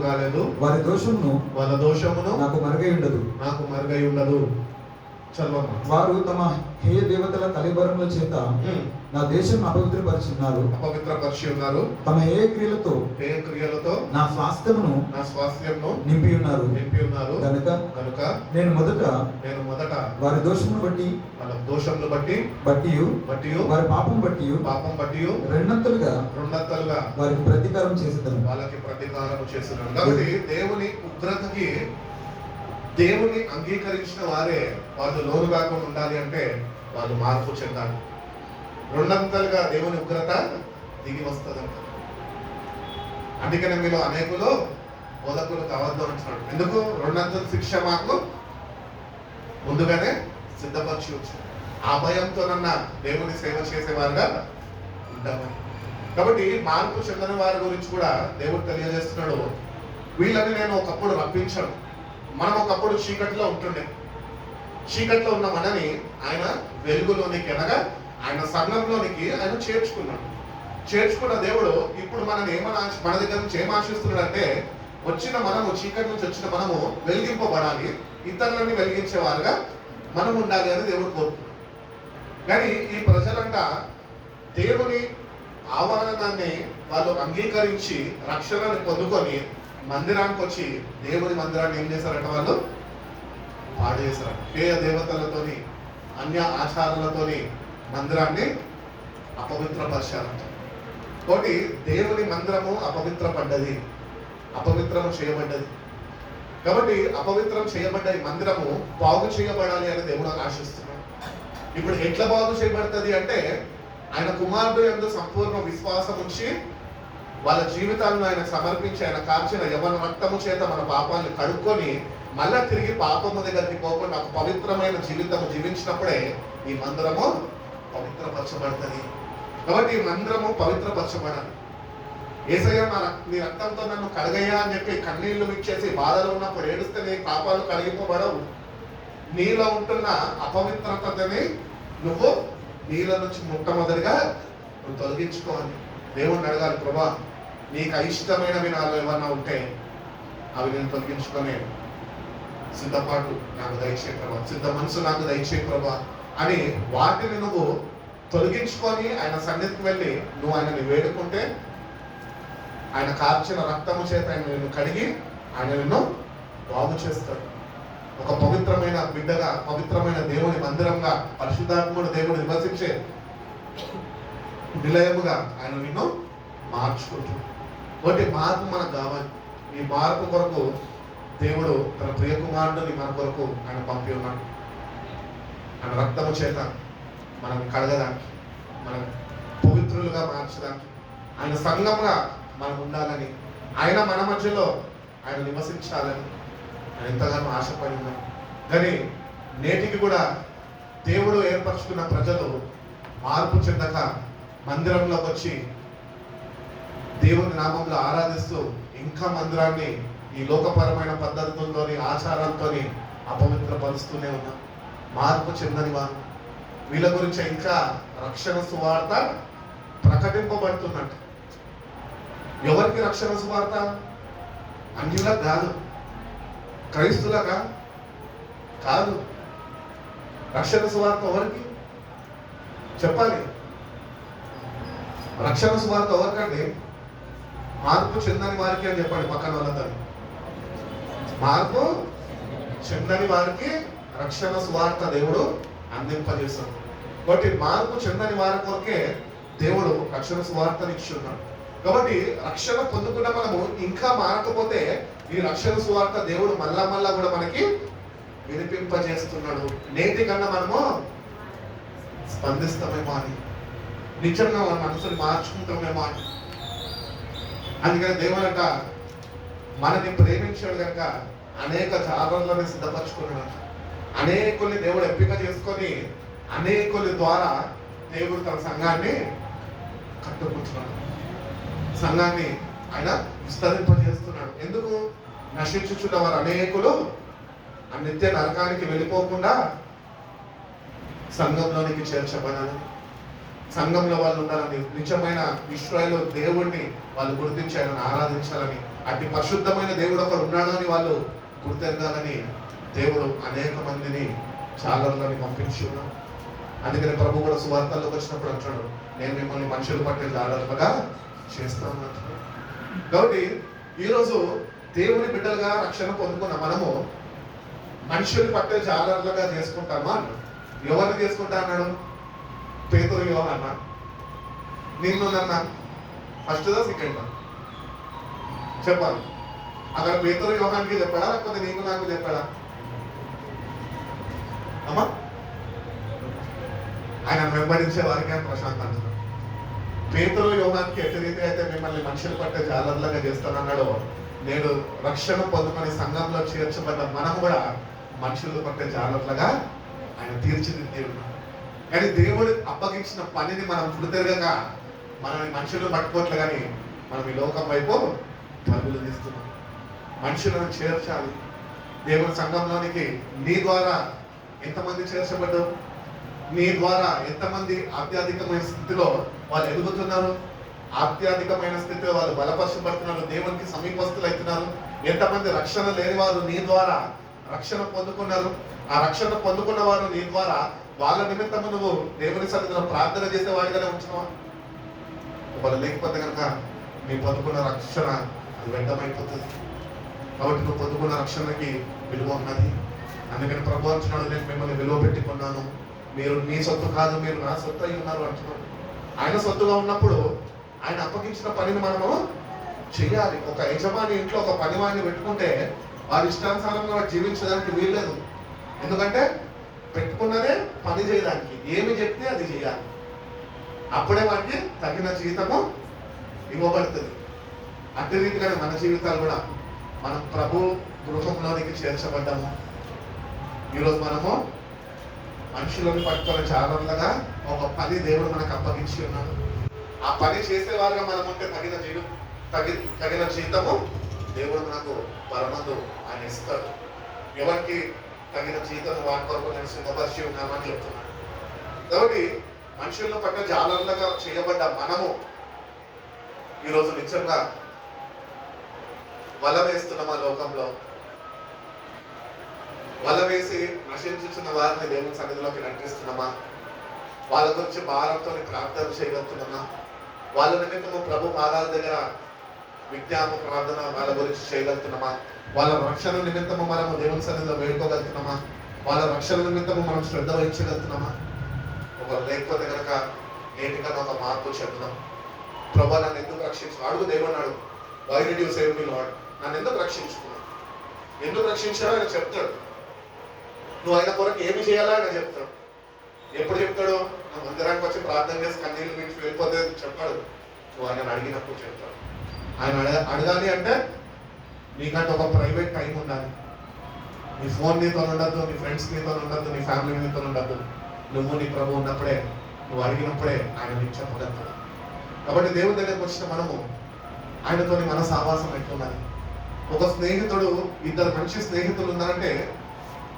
Speaker 2: కాలేదు. వారి దోషమును నాకు మరుగై ఉండదు.
Speaker 1: చదవమ్మా.
Speaker 2: వారు తమ హేయ దేవతల కళేబరముల చేత నా దేశం అపవిత్రపరిచి ఉన్నారు. తమ హేయ క్రియలతో నా స్వాస్థ్యమును నింపి ఉన్నారు. కనుక నేను మొదట వారి దోషమును బట్టి వారి పాపం బట్టి రెండంతలుగా వారికి ప్రతీకారం చేసేదాను.
Speaker 1: కాబట్టి దేవుని ఉగ్రతకి దేవుని అంగీకరించిన వారే వాళ్ళు లోను కాకుండా ఉండాలి అంటే వాళ్ళు మార్పు చెందాలి. రెండంతలుగా దేవుని ఉగ్రత దిగి వస్తుందంట. అందుకనే మీరు అనేకులు బోధకులు కావద్దు అంటున్నాడు. ఎందుకు? రెండంతల శిక్ష మాకు ముందుగానే సిద్ధపరిచి వచ్చు. ఆ భయంతోనన్నా దేవుని సేవ చేసేవారుగా ఉంటామని. కాబట్టి మార్పు చెందని వారి గురించి కూడా దేవుడు తెలియజేస్తున్నాడు. వీళ్ళని నేను ఒకప్పుడు రప్పించాను. మనం ఒకప్పుడు చీకటిలో చీకటిలో ఉన్న మనని ఆయన వెలుగులోనికి అనగా ఆయన సంఘంలోనికి ఆయన చేర్చుకున్న దేవుడు ఇప్పుడు మన దగ్గర నుంచి ఏం ఆశిస్తున్నాడంటే చీకటి నుంచి వచ్చిన మనము వెలిగింపబడాలి, ఇతరులని వెలిగించేవారుగా మనం ఉండాలి అని దేవుడు కోరుతున్నాడు. కానీ ఈ ప్రజలంట దేవుని ఆహ్వానాన్ని వాళ్ళు అంగీకరించి రక్షణని పొందుకొని మందిరానికి వచ్చి దేవుని మందిరాన్ని ఏం చేశారంట? వాళ్ళు పాడు చేశారు. హేయ దేవతలతోని అన్య ఆచారాలతోని మందిరాన్ని అపవిత్రపరిచారంట. కాబట్టి దేవుని మందిరము అపవిత్రము చేయబడ్డది. కాబట్టి అపవిత్రం చేయబడ్డ ఈ మందిరము బాగు చేయబడాలి అని దేవుడు ఆశిస్తున్నాడు. ఇప్పుడు ఎట్లా బాగు చేయబడుతుంది అంటే ఆయన కుమారుడు యందు సంపూర్ణ విశ్వాసం ఉంచి వాళ్ళ జీవితాలను ఆయన సమర్పించి ఆయన కార్చిన యవన రక్తము చేత మన పాపాలను కడుక్కొని మళ్ళా తిరిగి పాపము దగ్గరికి పోకుండా ఒక పవిత్రమైన జీవితము జీవించినప్పుడే ఈ మందిరము పవిత్రపరచబడుతుంది. కాబట్టి ఈ మందిరము పవిత్రపరచబడాలి. యేసయ్య నీ రక్తంతో నన్ను కడగయ్యా అని చెప్పి కన్నీళ్లు ఇచ్చేసి బాధలు ఉన్నప్పుడు ఏడుస్తే నీ పాపాలు కడిగిపోబడవు. నీలో ఉంటున్న అపవిత్రతని నువ్వు నీళ్ళ నుంచి మొట్టమొదటిగా నువ్వు తొలగించుకోవాలి. దేవుణ్ణి అడగాలి, ప్రభా నీకు అయిష్టమైనవి నాలో ఏమన్నా ఉంటే అవి నేను తొలగించుకునే సిద్ధపాటు నాకు దయచేయ ప్రభా, సిద్ధ మనసు నాకు దయచేయ ప్రభా అని వాటిని నువ్వు తొలగించుకొని ఆయన సన్నిధికి వెళ్ళి నువ్వు ఆయనని వేడుకుంటే ఆయన కార్చిన రక్తము చేత ఆయన నిన్ను కడిగి ఆయన నిన్ను బాగు చేస్తాడు. ఒక పవిత్రమైన బిడ్డగా, పవిత్రమైన దేవుని మందిరంగా, పరిశుద్ధాత్ముడు దేవుడు నివసించే నిలయముగా ఆయన నిన్ను మార్చుకుంటాడు. ఒకటి మార్పు మనకు కావాలి. ఈ మార్పు కొరకు దేవుడు తన ప్రియ కుమారుడిని మన కొరకు ఆయన పంపి ఉన్నాడు. ఆయన రక్తము చేత మనం కడగడానికి, మనం పవిత్రులుగా మార్చడానికి, ఆయన సంఘంగా మనం ఉండాలని, ఆయన మన మధ్యలో ఆయన నివసించాలని ఆయన ఎంతగానో ఆశపడి ఉన్నాం. కానీ నేటికి కూడా దేవుడు ఏర్పరచుకున్న ప్రజలు మార్పు చెందక మందిరంలోకి వచ్చి దేవుని నామంలో ఆరాధిస్తూ ఇంకా మందిరాన్ని ఈ లోకపరమైన పద్ధతుల్లోని ఆచారాలతోని అపవిత్రపరుస్తూనే ఉన్నాం. మార్పు చెందని వారు, వీళ్ళ గురించి ఇంకా రక్షణ సువార్త ప్రకటింపబడుతున్నట్టు. ఎవరికి రక్షణ సువార్త? అన్యులకు కాదు, క్రైస్తులకా కాదు. రక్షణ సువార్త ఎవరికి చెప్పాలి? రక్షణ సువార్త ఎవరికండి? మార్పు చెందని వారికి అని చెప్పండి పక్కన వాళ్ళతో. మార్పు చెందని వారికి రక్షణ సువార్త దేవుడు అందింపజేస్తాడు. కాబట్టి మార్పు చెందని వారి కొరకే దేవుడు రక్షణ సువార్తని ఇచ్చున్నాడు. కాబట్టి రక్షణ పొందుకున్న మనము ఇంకా మారకపోతే ఈ రక్షణ సువార్త దేవుడు మళ్ళా కూడా మనకి వినిపింపజేస్తున్నాడు. నేటి కన్నా మనము స్పందిస్తామేమో అని, నిజంగా మన మనసుని మార్చుకుంటామేమో అని. అందుకని దేవుడంట మనని ప్రేమించాడు కనుక అనేక జాలర్లను సిద్ధపరచుకున్నాడు. అనేకుల్ని దేవుడు ఎంపిక చేసుకొని అనేకుల ద్వారా దేవుడు తన సంఘాన్ని కట్టుకుంటున్నాడు. సంఘాన్ని ఆయన విస్తరింపజేస్తున్నాడు. ఎందుకు? నశించుచున్న వారు అనేకులు ఆ నిత్య నరకానికి వెళ్ళిపోకుండా సంఘంలోనికి చేర్చబడాలని, సంఘంలో వాళ్ళు ఉండాలని, నిజమైన ఇశ్రాయేలు దేవుణ్ణి వాళ్ళు గుర్తించి ఆయనను ఆరాధించాలని, అట్టి పరిశుద్ధమైన దేవుడు ఒకడు ఉన్నాడు అని వాళ్ళు గుర్తెరగాలని దేవుడు అనేక మందిని చాలర్లని పంపించి ఉన్నాడు. అందుకని ప్రభు కూడా సువార్తల్లోకి వచ్చినప్పుడు అంటాడు, నేను మిమ్మల్ని మనుషులు పట్టే జాలర్లుగా చేస్తాను అంటున్నాడు. కాబట్టి ఈరోజు దేవుని బిడ్డలుగా రక్షణ పొందుకున్న మనము మనుషులు పట్టే జాలర్లుగా చేసుకుంటామా అన్నాడు. ఎవరిని చేసుకుంటా అన్నాడు? పేతురు యోహానా, నిన్ను నన్న ఫస్ట్దా సెకండ్దా చెప్పాలి. అక్కడ పేతురు యోహానికి చెప్పాడా లేకపోతే నీకు నాకు చెప్పాడా? అమ్మా, ఆయన వెంబడించే వారికి ఆయన ప్రశాంత్ అంటున్నాడు. పేతురు యోహానికి ఎట్టి రీతి అయితే మిమ్మల్ని మనుషులు పట్టే జాలర్లుగా చేస్తానన్నాడో, నేడు రక్షణ పొందుకొని సంఘంలో చేర్చబడ్డ మనం కూడా మనుషులు పట్టే జాలర్లుగా ఆయన తీర్చిదిద్దే ఉన్నాడు. కానీ దేవుడు అప్పగించిన పనిని మనం ఫుడితెరగక మనల్ని మనుషులు పట్టుకోవట్లే, కానీ మనం ఈ లోకం వైపు పరుగులు తీస్తున్నాం. మనుషులను చేర్చాలి దేవుని సంఘంలోనికి. నీ ద్వారా ఎంతమంది చేర్చబడ్డారు? నీ ద్వారా ఎంతమంది ఆధ్యాత్మికమైన స్థితిలో వాళ్ళు ఎదుగుతున్నారు? ఆధ్యాత్మికమైన స్థితిలో వాళ్ళు బలపరచబడుతున్నారు, దేవునికి సమీపస్తులు అవుతున్నారు. ఎంతమంది రక్షణ లేని వారు నీ ద్వారా రక్షణ పొందుకున్నారు? ఆ రక్షణ పొందుకున్న వారు నీ ద్వారా వాళ్ళ నిమిత్తము నువ్వు దేవుని సన్నిధిలో ప్రార్థన చేసే వాడిగానే ఉంటున్నావా? వాళ్ళు లేకపోతే కనుక నీ పొందుకున్న రక్షణ అది వ్యర్థమైపోతుంది. కాబట్టి నువ్వు పొందుకున్న రక్షణకి విలువ ఉన్నది. అందుకని ప్రభు అంటున్నాడు, నేను మిమ్మల్ని విలువ పెట్టుకున్నాను, మీరు మీ సొత్తు కాదు, మీరు నా సొత్తు అయి ఉన్నారు అంటున్నాడు. ఆయన సొత్తుగా ఉన్నప్పుడు ఆయన అప్పగించిన పనిని మనము చేయాలి. ఒక యజమాని ఇంట్లో ఒక పనివాడిని పెట్టుకుంటే వారి ఇష్టానుసారంగా జీవించడానికి వీల్లేదు. ఎందుకంటే పెట్టుకున్నదే పని చేయడానికి, ఏమి చెప్తే అది చేయాలి. అప్పుడే వారికి తగిన జీతము ఇవ్వబడుతుంది. అట్టి రీతిగానే మన జీవితాలు కూడా మనం ప్రభు గృహంలోనికి చేర్చబడ్డాము. ఈరోజు మనము మనుషులను పట్టుకొని జాలర్లుగా ఒక పని దేవుడు మనకు అప్పగించి ఉన్నాడు. ఆ పని చేసేవారుగా మనం ఉంటే తగిన జీతము దేవుడు మనకు పరమందు ఆయన ఇస్తాడు. ఎవరికి తగిన జీతం వాటి కొరకు నేను సిద్ధపరిచి ఉన్నామని చెప్తున్నాను. కాబట్టి మనుషులను పట్ల జాలర్లుగా చేయబడ్డ మనము ఈరోజు నిజంగా వల వేస్తున్నామా? లోకంలో వల వేసి నశించుతున్న వారిని దేవుని సన్నిధిలోకి నడిపిస్తున్నామా? వాళ్ళ గురించి భారంతో ప్రార్థన చేయగలుగుతున్నామా? వాళ్ళ నిమిత్తము ప్రభు పాదాల దగ్గర విజ్ఞాప ప్రార్థన వాళ్ళ గురించి చేయగలుగుతున్నామా? వాళ్ళ రక్షణ నిమిత్తము మనము దేవుని సన్నిధిలో వేడుకోగలుగుతున్నామా? వాళ్ళ రక్షణ నిమిత్తము మనం శ్రద్ధ వహించగలుగుతున్నామా? ఒకరు లేకపోతే కనుక నేటికన్నా ఒక మార్పు చెప్తున్నాం. ప్రభు నన్ను ఎందుకు రక్షించు అడుగు. దేవుడు అడుగు, why did you save me lord? నన్ను ఎందుకు రక్షించుకున్నావు? ఎందుకు రక్షించాడో ఆయన చెప్తాడు. నువ్వు ఆయన కొరకు ఏమి చేయాలో ఆయన చెప్తాడు. ఎప్పుడు చెప్తాడు? నువ్వు మందిరానికి వచ్చి ప్రార్థన చేసి కన్నీళ్ళు మీకు వెళ్ళిపోతే చెప్పాడు. నువ్వు ఆయన అడిగినప్పుడు చెప్తాడు. ఆయన అడగాలి అంటే నీకంటే ఒక ప్రైవేట్ టైం ఉండాలి. నీ ఫోన్ నీతో ఉండద్దు, నీ ఫ్రెండ్స్ నీతో ఉండద్దు, నీ ఫ్యామిలీ నీతో ఉండద్దు. నువ్వు నీ ప్రభు ఉన్నప్పుడే, నువ్వు అడిగినప్పుడే ఆయన నీకు చెప్పగలుగుతాడు. కాబట్టి దేవుని దగ్గరకు వచ్చిన మనము ఆయనతో మన సావాసం ఎట్లున్నది? ఒక స్నేహితుడు, ఇద్దరు మంచి స్నేహితులు ఉన్నారంటే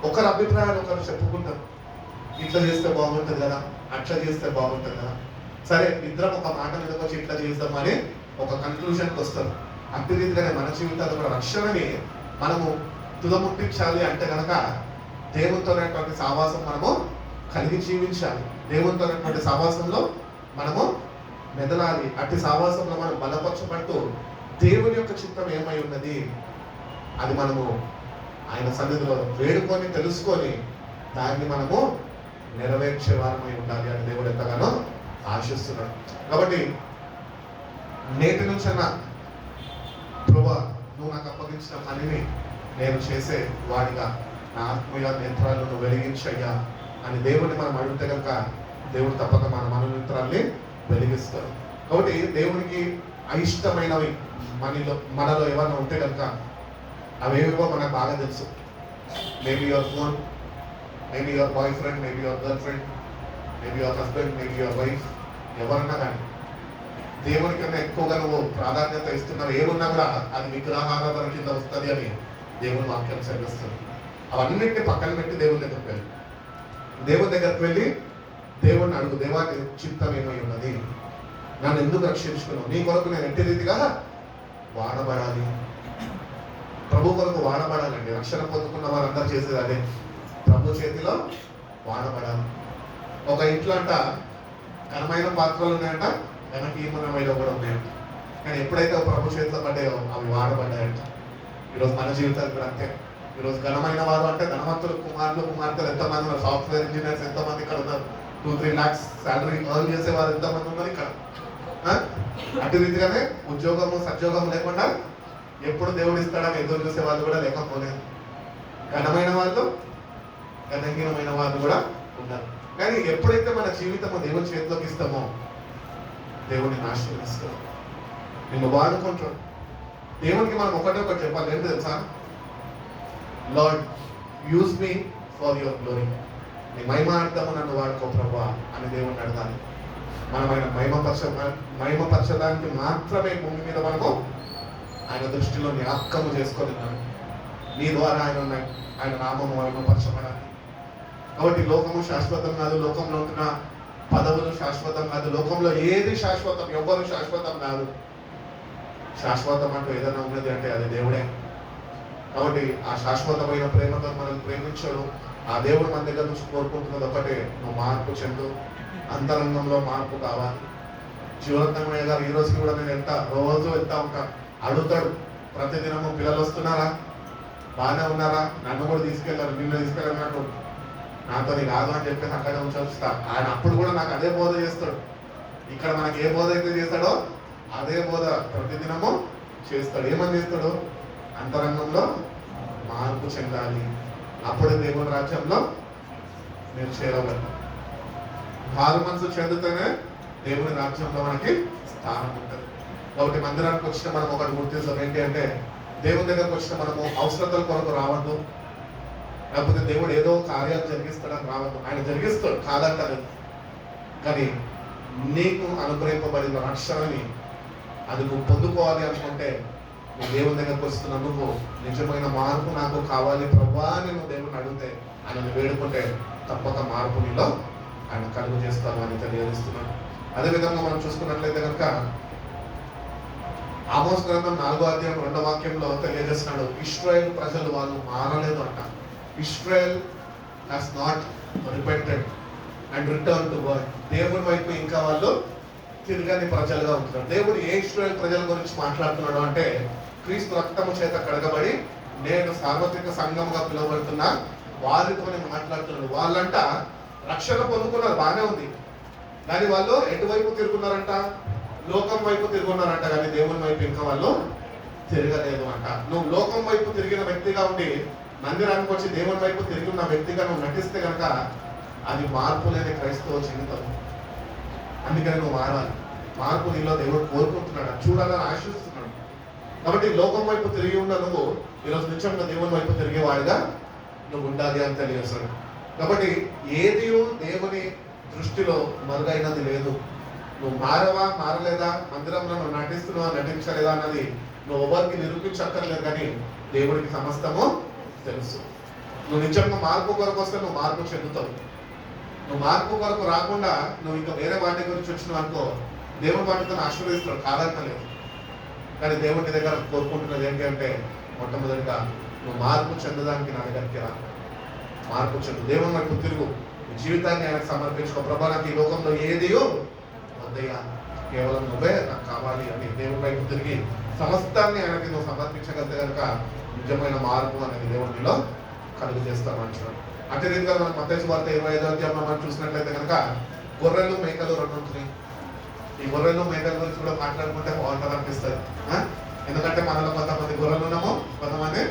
Speaker 1: ఒకరి అభిప్రాయాలు ఒకరు చెప్పుకుంటారు. ఇట్లా చేస్తే బాగుంటుంది కదా, అట్లా చేస్తే బాగుంటుంది కదా, సరే ఇద్దరం ఒక మాట మీదకి వచ్చి ఇట్లా చేద్దామని ఒక కన్క్లూజన్కి వస్తారు. అట్టి రీతిగానే మన జీవితాలు కూడా రక్షణని మనము తుదముట్టించాలి అంటే కనుక దేవునితోనేటువంటి సావాసం మనము కలిగి జీవించాలి. దేవునితోనేటువంటి సావాసంలో మనము మెదలాలి. అట్టి సావాసంలో మనం బలపరచబడుతూ దేవుని యొక్క చిత్తం ఏమై ఉన్నది అది మనము ఆయన సన్నిధిలో వేడుకొని తెలుసుకొని దాన్ని మనము నెరవేర్చే వారమై ఉండాలి అని దేవుడు ఎంతగానో ఆశిస్తున్నాడు. కాబట్టి నేటి నుంచన్నా ప్రభువా, నువ్వు నాకు అప్పగించిన పనిని నేను చేసే వాడిగా నా ఆత్మీయ నేత్రాలను వెలిగించయ్యా అని దేవుడిని మనం అడిగితే కనుక దేవుడు తప్పక మన మనోనేత్రాల్ని వెలిగిస్తాడు. కాబట్టి దేవునికి అయిష్టమైనవి మనలో ఏమన్నా ఉంటే కనుక అవేవో మనకు బాగా తెలుసు. Maybe your phone, maybe your boy friend, maybe your girl friend, maybe your husband, maybe your wife, ఎవరన్నా కానీ దేవుని కన్నా ఎక్కువగా నువ్వు ప్రాధాన్యత ఇస్తున్నావు ఏమున్నా కూడా అది విగ్రహారాధన కింద వస్తుంది అని దేవుని వాక్యం చదివిస్తుంది. అవన్నింటినీ పక్కన పెట్టి దేవుని దగ్గరికి వెళ్ళి దేవుణ్ణి అడుగు, దేవాన్ని చిత్తం ఏమై ఉన్నది, నన్ను ఎందుకు రక్షించుకున్నావు, నీ కొరకు నేను ఎట్టి రీతిగా వాడబడాలి. ప్రభు కొరకు వాడబడాలండి. రక్షణ పొందుకున్న వారందరూ చేసేది అదే, ప్రభు చేతిలో వాడబడాలి. ఒక ఇంట్లో అంట ఘనమైన పాత్రలు ఉన్నాయంట, ఘనహీనమైన కూడా ఉన్నాయంట. కానీ ఎప్పుడైతే ప్రభు చేతిలో పడ్డాయో అవి వాడబడ్డాయంట. ఈరోజు మన జీవితాలు కూడా అంతే. ఈరోజు ఘనమైన వారు అంటే ధనవంతులు కుమార్తెలు ఎంతమంది ఉన్నారు, సాఫ్ట్వేర్ ఇంజనీర్స్ ఎంతమంది ఇక్కడ ఉన్నారు, 2-3 lakhs శాలరీ ఎర్న్ చేసేవారు ఎంతమంది ఉన్నారు ఇక్కడ. అటు రీతిగానే ఉద్యోగము సద్యోగము లేకుండా ఎప్పుడు దేవుడు ఇస్తాడని ఎదురు చూసే వాళ్ళు కూడా లేకపోలేదు. ఘనమైన వాళ్ళు, ఘనహీనమైన వాళ్ళు కూడా ఉన్నారు. కానీ ఎప్పుడైతే మన జీవితము దేవుని చేతిలోకి ఇస్తామో దేవుడిని ఆశీర్వదిస్తాడు, నిన్ను వాడుకుంటాడు. దేవునికి మనం ఒకటి చెప్పాలి, ఏంటి తెలుసా? Lord use me for your glory, నీ మహిమార్థము నన్ను వాడుకో ప్రభువా అని దేవుడిని అడగాలి. మనం ఆయన మహిమపరచడానికి మాత్రమే భూమి మీద మనము ఆయన దృష్టిలో జ్ఞాపకము చేసుకొని ఉన్నాడు. నీ ద్వారా ఆయన నామము మహిమపరచబడాలి. కాబట్టి లోకము శాశ్వతం కాదు, లోకంలో ఉంటున్న పదవులు శాశ్వతం కాదు, లోకంలో ఏది శాశ్వతం, ఎవ్వరు శాశ్వతం కాదు. శాశ్వతం అంటూ ఏదైనా ఉన్నది అంటే అది దేవుడే. కాబట్టి ఆ శాశ్వతమైన ప్రేమతో మనం ప్రేమించడు. ఆ దేవుడు మన దగ్గర నుంచి కోరుకుంటున్నది ఒకటే, నువ్వు మార్పు చెందు, అంతరంగంలో మార్పు కావాలి. జీవరత్నమయ్య గారు ఈ రోజుకి కూడా నేను రోజు వెళ్తా ఉంటా, అడుగుతాడు ప్రతిదినము, పిల్లలు వస్తున్నారా, బాగానే ఉన్నారా, నన్ను కూడా తీసుకెళ్ళారు, నిన్ను తీసుకెళ్ళినట్టు నాతో కాదు అని చెప్పేసి అక్కడే ఉంచొస్తా. ఆయన అప్పుడు కూడా నాకు అదే బోధ చేస్తాడు. ఇక్కడ మనకి ఏ బోధ అయితే చేస్తాడో అదే బోధ ప్రతిదినము చేస్తాడు. ఏమని చేస్తాడు? అంతరంగంలో మార్పు చెందాలి, అప్పుడే దేవుని రాజ్యంలో మీరు చేరగలరు. మారు మనసు చెందితేనే దేవుని రాజ్యంలో మనకి స్థానం ఉంటుంది. కాబట్టి మందిరానికి వచ్చిన మనం ఒకటి గుర్తిస్తాం, ఏంటి అంటే దేవుని దగ్గరకు వచ్చిన మనము అవసరతల కొరకు రావద్దు, లేకపోతే దేవుడు ఏదో కార్యాలు జరిగిస్తాడని రావద్దు. ఆయన జరిగిస్తాడు, కాదంటారు. కానీ నీకు అనుగ్రహింపబడిన రక్షణని అది నువ్వు పొందుకోవాలి అనుకుంటే, నువ్వు దేవుని దగ్గరకు వస్తున్న నువ్వు నిజమైన మార్పు నాకు కావాలి ప్రభువా అని నువ్వు దేవుడిని అడిగితే, ఆయనను వేడుకుంటే తప్పక మార్పు నీలో ఆయన కలుగు చేస్తాను అని తెలియజేస్తున్నాడు. అదేవిధంగా మనం చూసుకున్నట్లయితే కనుక ఆమోస్ గ్రంథం 4వ అధ్యాయం 2వ వాక్యంలో తెలియజేస్తున్నాడు, ఇశ్రాయేలు ప్రజలు వాళ్ళు మారలేదు అంట. Israel has not repented and return to God. దేవుని వైపు ఇంకా వాళ్ళు తిరగని ప్రజలుగా ఉంటున్నారు. దేవుడు ఏ ఇశ్రాయేల్ ప్రజల గురించి మాట్లాడుతున్నాడు అంటే, క్రీస్తు రక్తము చేత కడగబడి నేను సార్వత్రిక సంఘంగా పిలువబడుతున్న వారితోనే మాట్లాడుతున్నాడు. వాళ్ళంట రక్షణ పొందుకున్నారు, బాగానే ఉంది, కానీ వాళ్ళు ఎటువైపు తిరుగున్నారంట? లోకం వైపు తిరుగున్నారంట, కానీ దేవుని వైపు ఇంకా వాళ్ళు తిరగలేదు అంట. నువ్వు లోకం వైపు తిరిగిన వ్యక్తిగా ఉండి మందిరానికి వచ్చి దేవుని వైపు తిరిగి ఉన్న వ్యక్తిగా నువ్వు నటిస్తే కనుక అది మార్పు లేని క్రైస్తవ జీవితం. అందుకని నువ్వు మారాలి. మార్పు నీలో దేవుడు కోరుకుంటున్నాడు, చూడాలని ఆశిస్తున్నాడు. కాబట్టి లోకం వైపు తిరిగి ఉన్న నువ్వు ఈరోజు నిత్యంగా దేవుని వైపు తిరిగేవాడిగా నువ్వు ఉండాలి అని తెలియజేస్తాడు. కాబట్టి ఏది దేవుని దృష్టిలో మరుగైనది లేదు. నువ్వు మారవా మారలేదా, మందిరంలో నువ్వు నటిస్తున్నావా నటించలేదా అన్నది నువ్వు ఎవరికి నిరూపించక్కర్లేదు, కానీ దేవుడికి సమస్తము తెలుసు. నువ్వు నిజంగా మార్పు కొరకు వస్తే నువ్వు మార్పు చెందుతావు. నువ్వు మార్పు కొరకు రాకుండా నువ్వు ఇంకా వేరే వాటి గురించి వచ్చినావు అనుకో, దేవుని వాటితో ఆశీర్వదిస్తాడు, కాదంటలేదు. కానీ దేవుడి దగ్గర కోరుకుంటున్నది ఏంటి అంటే, మొట్టమొదటిగా నువ్వు మార్పు చెందడానికి నా దగ్గరికి రా, మార్పు చెందు, దేవుని వైపు తిరుగు, నీ జీవితాన్ని ఆయనకు సమర్పించుకో. ప్రభా నాకు ఈ లోకంలో ఏదియో వద్దయ్యా, కేవలం నువ్వే నాకు కావాలి అని దేవుని వైపు తిరిగి సమస్తాన్ని ఆయనకి నువ్వు సమర్పించగలిగితే కనుక నిజమైన మార్పు అనేది దేవుడిలో కలుగు చేస్తాను అంటున్నాడు. అదే రీతిగా మనం మత్తయి సువార్త 25వ అధ్యాయంలో మనం చూసినట్లయితే కనుక గొర్రెలు మేకలు 2 ఉంటున్నాయి. ఈ గొర్రెలు మేకల గురించి కూడా మాట్లాడుకుంటే బాగుంటుంది అనిపిస్తుంది. ఎందుకంటే మనలో కొంతమంది గొర్రెలు ఉన్నాము, కొంతమంది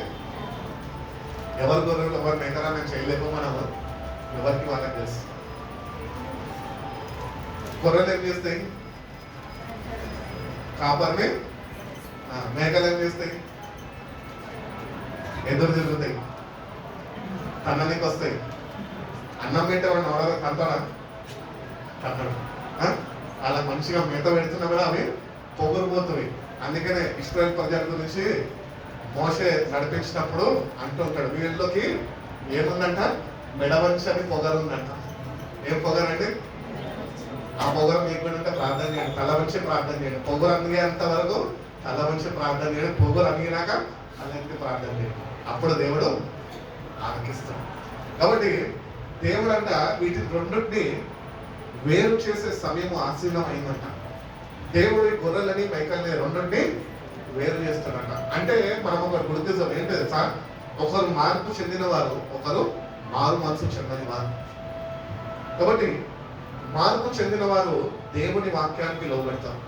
Speaker 1: ఎవరు గొర్రెలు ఎవరు మేకలా మేము చేయలేము, మనము ఎవరికి వాళ్ళకి తెలుసు. గొర్రెలు ఏం చేస్తాయి? కాపర్ని మేకలు ఏం చేస్తాయి? ఎదురు తిరుగుతాయి, తన్ననికి వస్తాయి. అన్నం పెట్టే వాడిని ఎవడో కంటాడా? కంటాడు. అలా మంచిగా మేత పెడుతున్నా కూడా అవి పొగురుపోతుంది. అందుకనే ఇశ్రాయేలు ప్రజల గురించి మోషే నడిపించినప్పుడు అంటుంటాడు, వీళ్ళలోకి ఏముందంట? మెడవంచి అని పొగరు ఉందంట. ఏం పొగరండి? ఆ పొగరు మీకు కూడా ఉంటే ప్రార్థన చేయండి, తల వంచి ప్రార్థన చేయండి. పొగరు అనిగేంత వరకు తల వంచి ప్రార్థన చేయండి. పొగరు అనిగినాక తలెత్తి ప్రార్థన చేయండి. అప్పుడు దేవుడు ఆలకిస్తాడు. కాబట్టి దేవుడు అంట వీటి రెండింటిని వేరు చేసే సమయం ఆసీనం అయిందంట. దేవుడి గొర్రెలని మేకల్ని రెండింటిని వేరు చేస్తాడంట. అంటే మనం ఒకటి గుర్తిస్తాం ఏంటంటే సార్, ఒకరు మార్పు చెందిన వారు, ఒకరు మారు మనసు చెందని వారు. కాబట్టి మార్పు చెందిన వారు దేవుని వాక్యానికి లోబడతారు.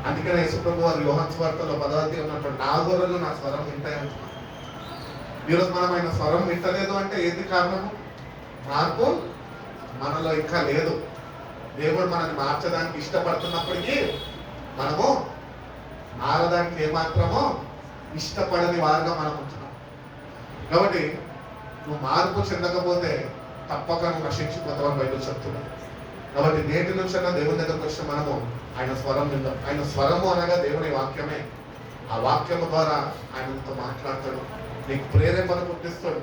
Speaker 1: అందుకనే యేసుప్రభు వారు యోహాను సువార్తలో 10వ అధ్యాయం ఉన్నటువంటి నా గొర్రెలు నా స్వరం వింటాయి అంటున్నారు. ఈరోజు మనం ఆయన స్వరం వింటలేదు అంటే ఏంటి కారణము? మార్పు మనలో ఇంకా లేదు. దేవుడు మనల్ని మార్చడానికి ఇష్టపడుతున్నప్పటికీ మనము మారడానికి ఏమాత్రమో ఇష్టపడని వారుగా మనం ఉంటున్నాం. కాబట్టి నువ్వు మార్పు చెందకపోతే తప్పక నువ్వు నశించిపోతావని బైబిల్ చెప్తున్నాడు. కాబట్టి నేటి నుంచి అన్న దేవుని దగ్గరకు వచ్చిన మనము ఆయన స్వరం విందాం. ఆయన స్వరము అనగా దేవుని వాక్యమే. ఆ వాక్యము ద్వారా ఆయనతో మాట్లాడతాడు, నీకు ప్రేరేపణ పుట్టిస్తాడు,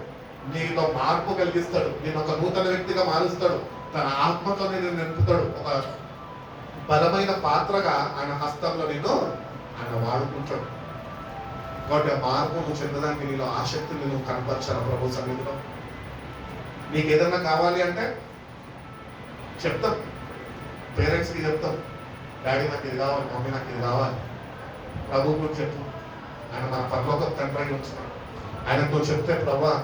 Speaker 1: నీలో మార్పు కలిగిస్తాడు, నేను ఒక నూతన వ్యక్తిగా మారుస్తాడు, తన ఆత్మతో నేను నింపుతాడు. ఒక బలమైన పాత్రగా ఆయన హస్తంలో నేను ఆయన వాడుకుంటాడు. కాబట్టి ఆ మార్పు నువ్వు చెందడానికి నీలో ఆసక్తిని నువ్వు కనపరచాలి ప్రభు సన్నిధిలో. నీకు ఏదన్నా కావాలి అంటే చెప్తాం, పేరెంట్స్కి చెప్తాం, డాడీ నాకు ఇది కావాలి, మమ్మీ నాకు ఇది కావాలి. ప్రభు కూడా చెప్పు, ఆయన మన పరలోక తండ్రి ఉంచున్నాడు. ఆయనకు నువ్వు చెప్తే ప్రభా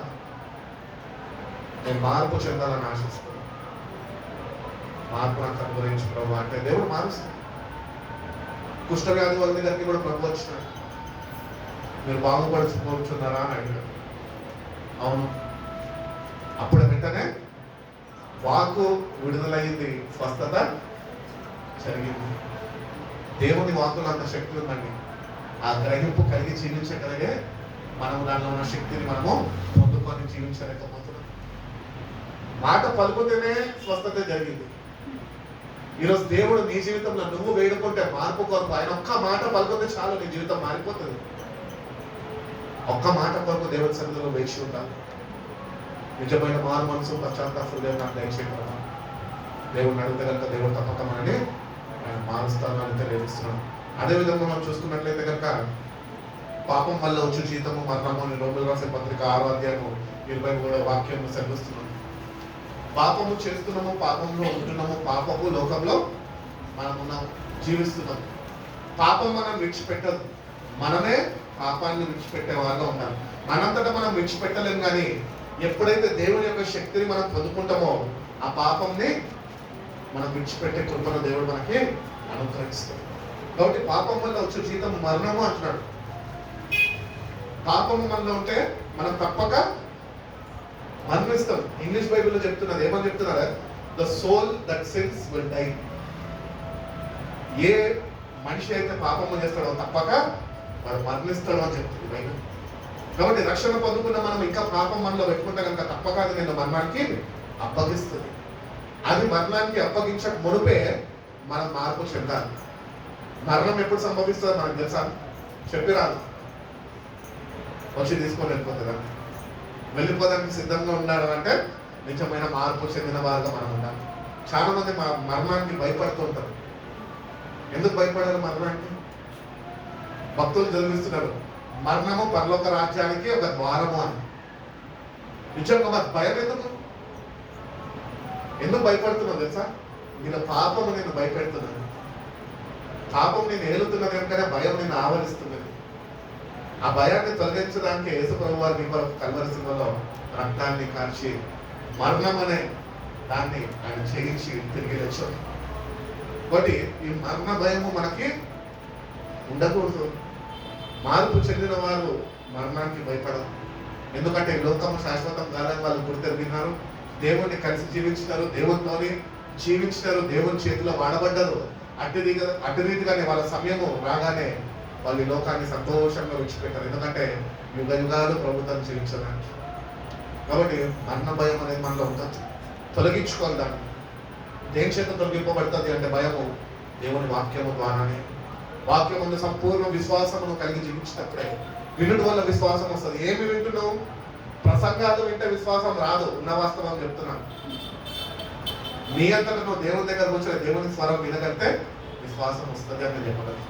Speaker 1: నేను మార్పు చెందాలని ఆశిస్తాను, మార్పు నాకు అనుగ్రహించు ప్రభు అంటే దేవుడు మారుస్తాడు. కుష్ఠవ్యాధి వాళ్ళ దగ్గరికి కూడా ప్రభు వచ్చినాడు. మీరు బాగుపడుచుకోవచ్చున్నారా అని అడిగాడు. అవును. అప్పుడు వెంటనే వాకు విడుదలయ్యింది, స్వస్థత జరిగింది. దేవుని వాకులు అంత శక్తి ఉందండి. ఆ గ్రహింపు కలిగి జీవించగలిగే మనం దానిలో ఉన్న శక్తిని మనము పొందుకొని జీవించలేకపోతున్నాం. మాట పలుకుతేనే స్వస్థత జరిగింది. ఈరోజు దేవుడు నీ జీవితంలో నువ్వు వేడుకుంటే మార్పు కొరకు ఆయన ఒక్క మాట పలుకుతే చాలు, నీ జీవితం మారిపోతుంది. ఒక్క మాట కొరకు దేవుడి సన్నిధిలో వేచి ఉండాలి. నిజమైన మారు మనసు పశ్చాత్తాపం దేవుడు నాకు దయచేయగలరా? దేవుడిని అడిగితే కనుక దేవుడు తప్పక మనని ఆయన మారుస్తాను అని తెలియజేస్తున్నాను. అదేవిధంగా మనం చూసుకున్నట్లయితే కనుక పాపం వల్ల వచ్చే జీతము మరణము అని రోమిలకు రాసే పత్రిక 6వ అధ్యాయము 23వ వాక్యం సెలవిస్తున్నాం. పాపము చేస్తున్నాము, పాపంలో ఉంటున్నాము, పాపపు లోకంలో మనం ఉన్నాం, జీవిస్తున్నాం. పాపం మనం విడిచిపెట్టదు, మనమే పాపాన్ని విడిచిపెట్టే వాళ్ళగా ఉండాలి. మనంతటా మనం విడిచిపెట్టలేము, కానీ ఎప్పుడైతే దేవుని యొక్క శక్తిని మనం పొందుకుంటామో ఆ పాపంని మనం విడిచిపెట్టే కృపను దేవుడు మనకి అనుగ్రహిస్తాడు. కాబట్టి పాపం వల్ల వచ్చే జీతం మరణము అంటున్నాడు. పాపము మనలో ఉంటే మనం తప్పక మరణిస్తాం. ఇంగ్లీష్ బైబిల్లో చెప్తున్నది ఏమని చెప్తున్నారా? The soul that sins will die. ఏ మనిషి అయితే పాపము చేస్తాడో తప్పక వాడు మరణిస్తాడు అని చెప్తుంది బైబిల్. కాబట్టి రక్షణ పొందుకున్న మనం ఇంకా పాపం మనలో పెట్టుకుంటే కనుక తప్పక అది నేను మరణానికి అప్పగిస్తుంది. అది మరణానికి అప్పగించక మునుపే మనం మార్పు చెందాలి. మరణం ఎప్పుడు సంభవిస్తుందో మనకు తెలుసా? చెప్పి రాదు, వచ్చి తీసుకొని వెళ్ళిపోతుందా? వెళ్ళిపోదానికి సిద్ధంగా ఉన్నాడు అంటే నిజమైన మార్పు చెందిన వారుగా మనం ఉండాలి. చాలా మంది మరణానికి భయపడుతూ ఉంటారు. ఎందుకు భయపడారు మరణానికి? భక్తులు జన్మిస్తున్నారు, మరణము పరలోక రాజ్యానికి ఒక ద్వారము అని. నిజంగా మరి భయం ఎందుకు భయపడుతున్నావు తెలుసా? నేను పాపము నేను భయపెడుతున్నాను, పాపం నేను ఏలుతున్నది కనుకనే భయం నేను ఆవరిస్తున్నది. ఆ భయాన్ని తొలగించడానికి యేసు ప్రభు వారి మీ కొరకు కల్వరి శిలువలో రక్తాన్ని కార్చి మరణం అనే దాన్ని ఆయన చేయించి తిరిగి తెచ్చాడు. కాబట్టి ఈ మరణ భయము మనకి ఉండకూడదు. మార్పు చెందిన వారు మరణానికి భయపడరు. ఎందుకంటే లోకము శాశ్వతం కాదని వాళ్ళు గుర్తెరిగినారు, దేవుణ్ణి కలిసి జీవించినారు, దేవునితోని జీవించినారు, దేవుని చేతిలో వాడబడ్డారు. అటు రీతిగానే వాళ్ళ సమయము రాగానే వాళ్ళు ఈ లోకాన్ని సంతోషంగా విడిచిపెట్టారు. ఎందుకంటే యుగ యుగాలు ప్రభుత్వం చేయించడానికి. కాబట్టి మరణ భయం అనేది మనలో ఉంటుంది. తొలగించుకోవాలి దాన్ని. దేని చేత తొలగింపబడుతుంది అంటే భయము దేవుని వాక్యము ద్వారానే. వాక్యం ముందు సంపూర్ణ విశ్వాసమును కలిగి జీవించినప్పుడే. వినుట వల్ల విశ్వాసం వస్తుంది. ఏమి వింటున్నావు? ప్రసంగాలు వింటే విశ్వాసం రాదు. ఉన్న వాస్తవం చెప్తున్నాను. నీ అంతటా నువ్వు దేవుని దగ్గర కూర్చొని దేవుని స్వరం వినగలితే విశ్వాసం వస్తుంది అని నేను చెప్పగలను.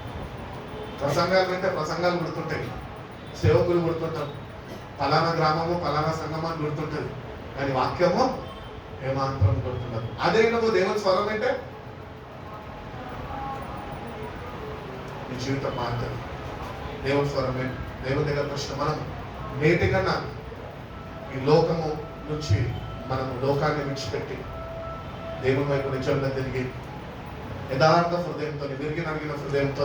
Speaker 1: ప్రసంగాలు వింటే ప్రసంగాలు గుర్తుంటాయి, సేవకులు గుర్తుంటారు, ఫలానా గ్రామము ఫలానా సంఘము అని గుర్తుంటుంది. కానీ వాక్యము ఏమాత్రం గుర్తుండదు. అదే నువ్వు దేవుని స్వరం అంటే నీ జీవితం మారుతుంది. దేవుని స్వరం దేవుని దగ్గరకు వచ్చిన మనం నేటి కన్నా ఈ లోకము నుంచి మనము లోకాన్ని విడిచిపెట్టి దేవుని వైపు నిజంగా తిరిగి యథార్థ హృదయంతో, విరిగి నలిగిన హృదయంతో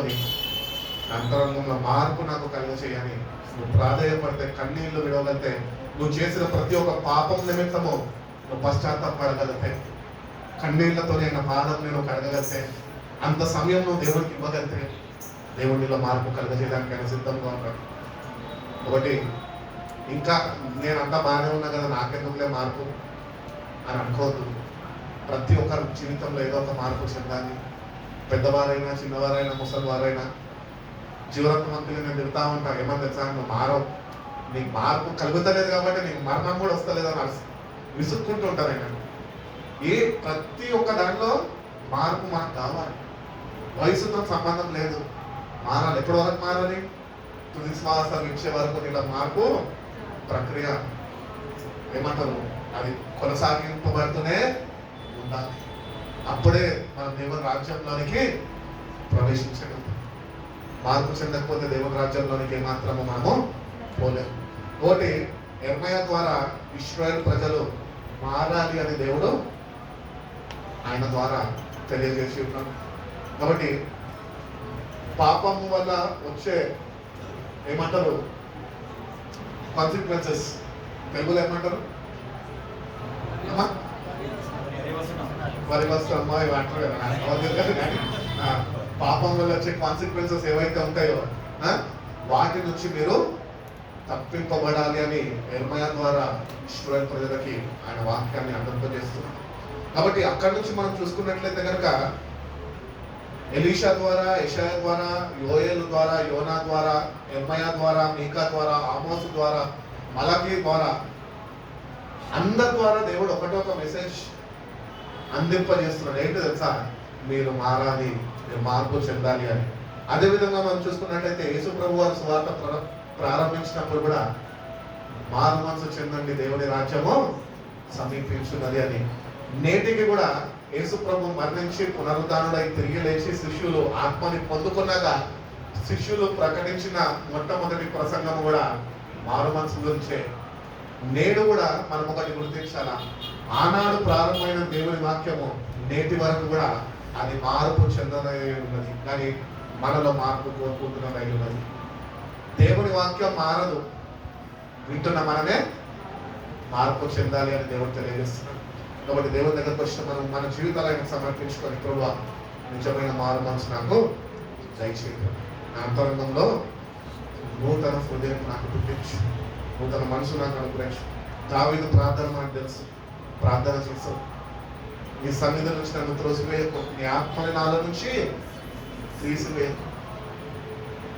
Speaker 1: అంతరంగంలో మార్పు నాకు కలుగచేయని నువ్వు ప్రాధేయపడితే, కన్నీళ్లు విడవగలితే, నువ్వు చేసిన ప్రతి ఒక్క పాపం నిమిత్తము నువ్వు పశ్చాత్తాపడగలితే, కన్నీళ్లతో ఆయన పాదం నేను కడగలితే, అంత సమయం నువ్వు దేవునికి ఇవ్వగలితే దేవునిలో మార్పు కలుగజేయడానికి ఆయన సిద్ధంగా ఉంటాడు. ఒకటి ఇంకా నేనంతా బాగానే ఉన్నా కదా, నాకెందుకులే మార్పు అని అనుకోవద్దు. ప్రతి ఒక్కరి జీవితంలో ఏదో ఒక మార్పు చెందాలి. పెద్దవారైనా, చిన్నవారైనా, ముసలివారైనా. జీవరత్నవంతులు నేను తిడతా ఉంటాను, ఏమని తెలుసా, నువ్వు మారవు, నీకు మార్పు కలుగుతలేదు కాబట్టి నీకు మరణం కూడా వస్తలేదని విసుక్కుంటూ ఉంటారు. ఆయన ప్రతి ఒక్క దాంట్లో మార్పు మనకు కావాలి. వయసుతో సంబంధం లేదు, మారాలి. ఎప్పటి వరకు మారాలి? తుది శ్వాస ఇచ్చే వరకు ఇలా మార్పు ప్రక్రియ ఏమంటారు, అది కొనసాగింపబడుతూనే ఉండాలి. అప్పుడే మనం దేవుని రాజ్యంలోనికి ప్రవేశించగలుగుతాం. మార్పు చెందకపోతే దేవుని రాజ్యంలోనికి ఏమాత్రము మనము పోలేము. ఒకటి యెర్మయా ద్వారా ఇశ్రాయేలు ప్రజలు మారాలి అని దేవుడు ఆయన ద్వారా తెలియజేసి ఉన్నాడు. కాబట్టి పాపము వల్ల వచ్చే ఏమంటారు కాన్సిక్వెన్సెస్, తెలుగులో ఏమంటారు? పరివస్త్రమో ఇవి అంటారు కదా. పాపం వల్ల వచ్చే కాన్సిక్వెన్సెస్ ఏవైతే ఉంటాయో వాటి నుంచి మీరు తప్పింపబడాలి అని యెర్మయా ద్వారా ఇశ్రాయేలు ప్రజలకి ఆయన వాక్యాన్ని అందింపజేస్తున్నారు. కాబట్టి అక్కడి నుంచి మనం చూసుకున్నట్లయితే కనుక ఎలీషా ద్వారా, యెషయా ద్వారా, యోయేలు ద్వారా, యోనా ద్వారా, యెర్మయా ద్వారా, మీకా ద్వారా, ఆమోసు ద్వారా, మలకీ ద్వారా, అందరి ద్వారా దేవుడు ఒకటొక మెసేజ్ అందింపజేస్తున్నాడు. ఏంటి తెలుసా? మీరు మారాలి, మీరు మార్పు చెందాలి అని. అదేవిధంగా మనం చూసుకున్నట్లయితే యేసు ప్రభు వారు సువార్త ప్రారంభించినప్పుడు కూడా మారు మనసు చెందండి, దేవుని రాజ్యము సమీపించున్నది అని. నేటికి కూడా యేసు ప్రభు మరణించి పునరుద్ధానుడై తిరిగి లేచి శిష్యులు ఆత్మని పొందుకున్నాక శిష్యులు ప్రకటించిన మొట్టమొదటి ప్రసంగం కూడా మారు మనసు గురించే. నేడు కూడా మనం ఒకటి గుర్తించాలా, ఆనాడు ప్రారంభమైన దేవుని వాక్యము నేటి వరకు కూడా అది మార్పు చెందనై ఉన్నది. కానీ మనలో మార్పు కోరుకుంటున్నదై ఉన్నది. దేవుని వాక్యం మారదు, వింటున్న మనమే మార్పు చెందాలి అని దేవుడు తెలియజేస్తున్నాడు. కాబట్టి దేవుని దగ్గరకు వచ్చిన మనం మన జీవితాలను సమర్పించుకొని, ప్రభువా నిజమైన మారు మనసు నాకు దయచేయండి, నా అంతరంగంలో నూతన హృదయం నాకు పుట్టించు, నూతన మనసు నాకు అనుగ్రహించు. దావీదు ప్రార్థన మనకు తెలుసు, ప్రార్థన చేస్తాం, నీ సన్నిధి నుంచి నన్ను త్రోసివేయకు, నీ ఆత్మని నాలో నుంచి తీసివేయకు,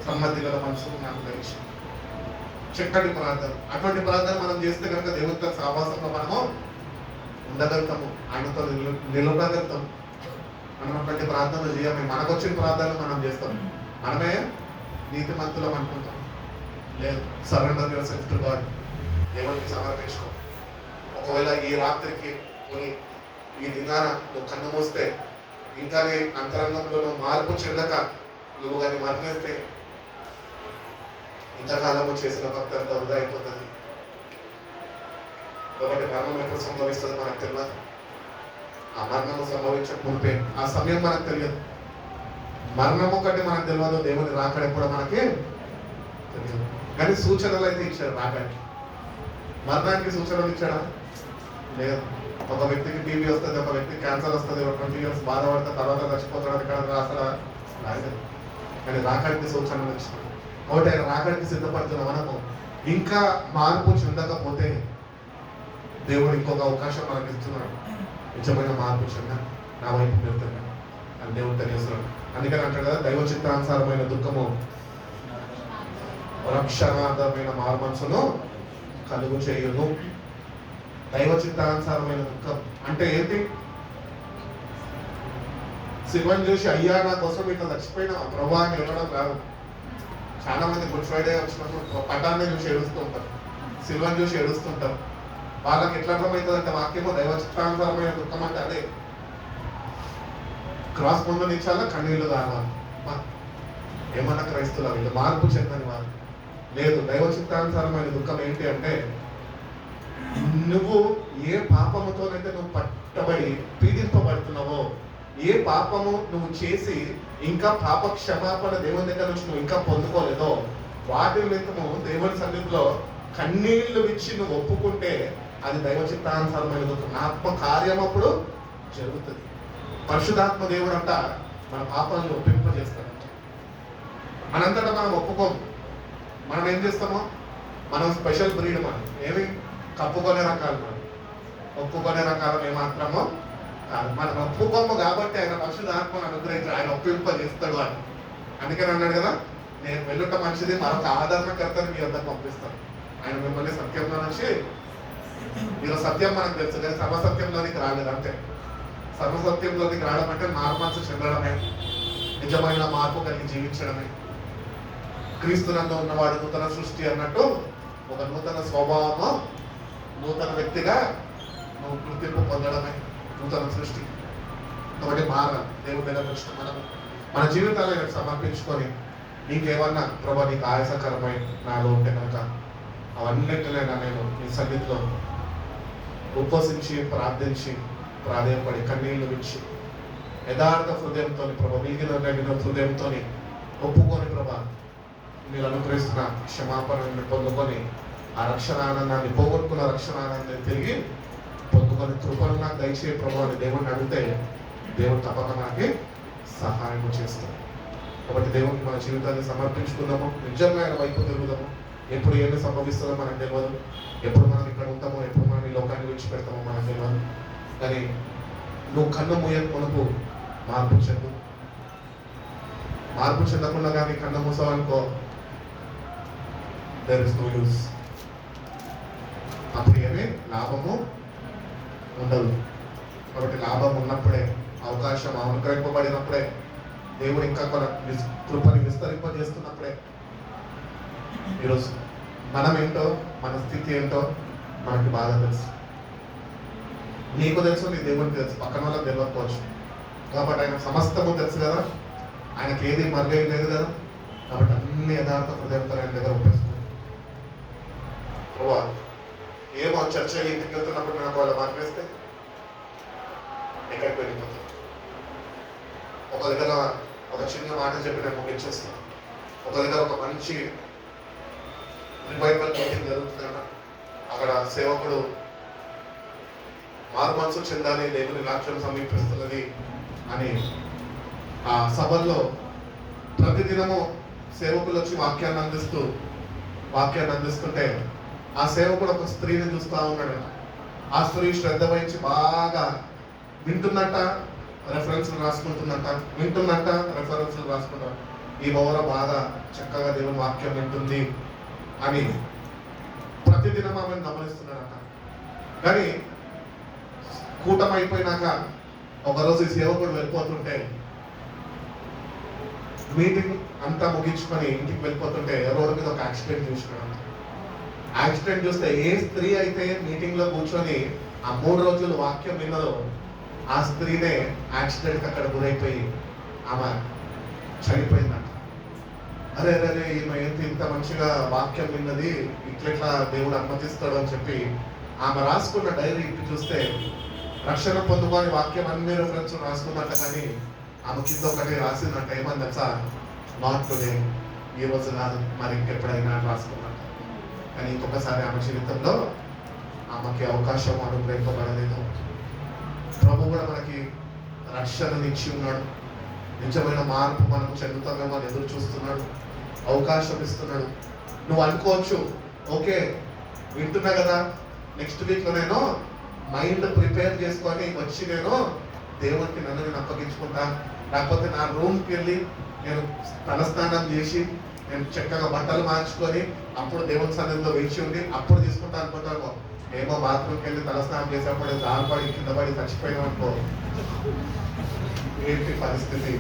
Speaker 1: సమ్మతి గల మనసు నాకు దయచేయి. చక్కటి ప్రార్థన. అటువంటి ప్రార్థన మనం చేస్తే కనుక దేవునితో సహవాసంలో మనము ఉండగలుగుతాము, ఆయనతో నిలబడగలుగుతాం. మనం అటువంటి ప్రార్థనలు చేయాలి. మనకు వచ్చిన ప్రార్థనలు మనం చేస్తాం, మనమే నీతిమంతులం అనుకుంటాం. లేదు, surrender your self to God, దేవునికి సమర్పించుకో. ఒకవేళ ఈ రాత్రికి ఈ దినాన నువ్వు కన్ను మూస్తే ఇంకా నీ అంతరంగంలో నువ్వు మార్పు చెందక నువ్వు కానీ మరణిస్తే ఇంతకాలము చేసిన భక్తి అంతా వృధా అయిపోతుంది. కాబట్టి మరణం ఎప్పుడు సంభవిస్తుంది మనకు తెలియదు. ఆ మరణము సంభవించకపోతే ఆ సమయం మనకు తెలియదు. మరణం ఒకటి మనకు తెలియదు, దేవుని రాకడ కూడా మనకి తెలియదు. కానీ సూచనలు అయితే ఇచ్చాడు రాకడికి. మరణానికి సూచనలు ఇచ్చాడా? లేదు. ఒక వ్యక్తికి టీబీ వస్తుంది, ఒక వ్యక్తికి క్యాన్సర్ వస్తుంది, ఒక 20 years బాధపడితే తర్వాత చచ్చిపోతాడు. ఇక్కడ రాసడా రాయలేదు. కానీ రాకడికి సూచనలు వచ్చినాయి. కాబట్టి ఆయన రాకడికి సిద్ధపడుతున్న మనము ఇంకా మార్పు చెందకపోతే దేవుడు ఇంకొక అవకాశం మనకి ఇస్తున్నాడు. నిజమైన మార్పు చెంద నా వైపు వెళ్తున్నా అని దేవుడు తెలియజేస్తున్నాడు. అందుకని అంటాడు కదా, దైవ చిత్తానుసారమైన దుఃఖము రక్షణార్థమైన మార్మనసును కలుగు చేయును. దైవ చిత్తానుసారమైన దుఃఖం అంటే ఏంటి? శివని చూసి అయ్యా నా కోసం ఇట్లా చచ్చిపోయిన ప్రభా అని వెళ్ళడం కాదు. చాలా మంది గుడ్ ఫ్రైడే వచ్చినప్పుడు పటాన్ని చూసి ఏడుస్తూ ఉంటారు, శిల్వని చూసి ఏడుస్తుంటారు. వాళ్ళకి ఎట్లా అర్థమవుతుంది అంటే వాక్యము దైవ చిత్తానుసారమైన దుఃఖం అంటే అదే. క్రాస్ ముందు నిచ్చాలా కన్నీళ్లు కావాలి. ఏమన్నా క్రైస్తుల వీళ్ళు మార్పు చెందని వారు లేదు. దైవ చిత్తానుసారమైన దుఃఖం ఏంటి అంటే, నువ్వు ఏ పాపముతోనైతే నువ్వు పట్టబడి పీడింపబడుతున్నావో, ఏ పాపము నువ్వు చేసి ఇంకా పాప క్షమాపణ దేవుని దగ్గర నుంచి నువ్వు ఇంకా పొందుకోలేదో, వాటి నిమిత్తము దేవుని సన్నిధిలో కన్నీళ్లు విచ్చి నువ్వు ఒప్పుకుంటే అది దైవ చిత్తానుసారమైన దుఃఖం. ఆత్మ కార్యం అప్పుడు జరుగుతుంది. పరిశుద్ధాత్మ దేవుడు అంట మన పాపాలను ఒప్పింపజేస్తాడంట. మనంతటా మనం ఒప్పుకోము. మనం ఏం చేస్తామో, మనం స్పెషల్ బ్రీడ్. మనం ఏమి కప్పుకొనే రకాలు, మనం ఒప్పుకొనే రకాలు ఏమాత్రమో కాదు. మనం ఒప్పుకోము కాబట్టి ఆయన పరిశుద్ధాత్మను అనుగ్రహించి ఆయన ఒప్పింపజేస్తాడు అని. అందుకని అన్నాడు కదా, నేను వెళ్ళుట మంచిది, మరొక ఆదరణకర్తని మీ వద్దకు పంపిస్తాను. ఆయన మిమ్మల్ని సత్యంలో నుంచి, మీరు సత్యం మనకు తెలుసు కానీ సర్వసత్యంలోనికి రాలేదు. అంతే. సర్వసత్యంలోనికి రావడం అంటే మార్మనసు చెందడమే, నిజమైన మార్పు కలిగి జీవించడమే. క్రీస్తునందు ఉన్నవాడు నూతన సృష్టి అన్నట్టు ఒక నూతన స్వభావము, నూతన వ్యక్తిగా నువ్వు గుర్తింపు పొందడమే నూతన సృష్టి. కాబట్టి మారాలి. దేవుడి దగ్గర వచ్చిన మనం మన జీవితాలను సమర్పించుకొని, నీకేమన్నా ప్రభా నీకు ఆయాసకరమై నాలో ఉంటే కనుక అవన్నిటినైనా నేను నీ సన్నిధిలో ఉపవసించి ప్రార్థించి ప్రాధేయపడి కన్నీళ్లు విచ్చి యథార్థ హృదయంతో ప్రభా వీగిన హృదయంతో ఒప్పుకొని ప్రభా మీరు అనుగ్రహిస్తున్న క్షమాపణను పొందుకొని ఆ రక్షణ ఆనందాన్ని, పోగొట్టుకున్న రక్షణ ఆనందాన్ని తిరిగి పొందుకొని కృపను నాకు దయచేయ ప్రభు అని దేవుడిని అడిగితే దేవుడు తప్పక మనకి సహాయం చేస్తాడు. కాబట్టి దేవుడికి మన జీవితాన్ని సమర్పించుకుందాము, నిజంగా ఆయన వైపు తిరుగుదాము. ఎప్పుడు ఏమి సంభవిస్తుందో మనకు తెలియదు, ఎప్పుడు మనం ఇక్కడ ఉంటామో, ఎప్పుడు మనం ఈ లోకాన్ని విడిచిపెడతామో మనకు తెలియదు. కానీ నువ్వు కన్ను మూయక మునుపు మార్పు చెందు. మార్పు చెందకుండా కానీ కన్ను మూసావనుకో, దేర్ ఇస్ నో యూస్. అప్పుడు ఏమీ లాభము ఉండదు. కాబట్టి లాభం ఉన్నప్పుడే, అవకాశం అనుగ్రహింపబడినప్పుడే, దేవుడు ఇంకా మన కృపని విస్తరింపజేస్తున్నప్పుడే, ఈరోజు మనం ఏంటో, మన స్థితి ఏంటో మనకి బాగా తెలుసు. నీకు తెలుసు, నీ దేవుడికి తెలుసు, పక్కన వాళ్ళకి తెలియకపోవచ్చు. కాబట్టి ఆయన సమస్తము తెలుసు కదా, ఆయనకి ఏది మరుగేం లేదు కదా. కాబట్టి అన్ని యథార్థ హృదయంతో ఆయన దగ్గర ఉపయోగిస్తుంది. ఏమో చర్చ ఇంటికి వెళ్తున్నప్పుడు నాకు వాళ్ళు మార్పేస్తే ఎక్కడికి వెళ్ళిపోతుంది. ఒక దగ్గర ఒక చిన్న మాట చెప్పి నేను ముగించేస్తాను. ఒక దగ్గర ఒక మంచి రివైవల్ మీటింగ్ జరుగుతుందన్న, అక్కడ సేవకుడు మార్మనసు చెందాలి, దేవుని రాజ్యం సమీపిస్తున్నది అని ఆ సభల్లో ప్రతిదినము సేవకులు వచ్చి వాక్యాన్ని అందిస్తుంటే ఆ సేవకుడు ఒక స్త్రీని చూస్తూ ఉన్నాడు. ఆ స్త్రీ శ్రద్ధ వహించి బాగా వింటున్నట్ట, రెఫరెన్స్లు రాసుకుంటున్నట్ట, రెఫరెన్స్లు రాసుకుంటారు. ఈ బోర బాగా చక్కగా దేవుని వాక్యం వింటుంది అని ప్రతిదినం ఆమెను గమనిస్తున్నాడట. కానీ కూటమి అయిపోయినాక ఒకరోజు ఈ సేవకుడు వెళ్ళిపోతుంటే, మీటింగ్ అంతా ముగించుకొని ఇంటికి వెళ్ళిపోతుంటే రోడ్డు మీద ఒక యాక్సిడెంట్ చూసినాడు. యాక్సిడెంట్ చూస్తే ఏ స్త్రీ అయితే మీటింగ్ లో కూర్చొని ఆ 3 రోజులు వాక్యం విన్నదో ఆ స్త్రీనే యాక్సిడెంట్ అక్కడ గురైపోయి ఆమె చనిపోయిందంట. అరే అరే ఈమె ఇంత మంచిగా వాక్యం విన్నది, ఇట్లా దేవుడు అనుమతిస్తాడు అని చెప్పి ఆమె రాసుకున్న డైరీ ఇప్పి చూస్తే రక్షణ పొందుకొని వాక్యం అన్ని రెఫరెన్స్ రాసుకున్నట్ట. కానీ ఆమె కింద ఒకటి రాసిందంట, ఏమని తెలుసా? నాట్ టుడే, ఈ రోజు కాదు, మరి ఇంకెప్పుడైనా రాసుకున్నట్ట. కానీ ఇంకొకసారి ఆమె జీవితంలో ఆమెకి అవకాశం అనుగ్రహింపబడలేదు. ప్రభు కూడా మనకి రక్షణనిచ్చి ఉన్నాడు. నిజమైన మార్పు మనం చెందుతామేమో అని ఎదురు చూస్తున్నాడు, అవకాశం ఇస్తున్నాడు. నువ్వు అనుకోవచ్చు, ఓకే వింటున్నా కదా, నెక్స్ట్ వీక్లో నేను మైండ్ ప్రిపేర్ చేసుకొని వచ్చి నేను దేవునికి నన్ను నేను అప్పగించుకుంటా, లేకపోతే నా రూమ్కి వెళ్ళి నేను తలస్నానం చేసి నేను చక్కగా బట్టలు మార్చుకొని అప్పుడు దేవుని సన్నిధిలో వేచి ఉండి అప్పుడు తీసుకుంటా అనుకుంటాను. ఏమో బాత్రూమ్కి వెళ్ళి తలస్నానం చేసేప్పుడు దారిపడి కింద పడి చచ్చిపోయినా అనుకో, ఏంటి పరిస్థితి?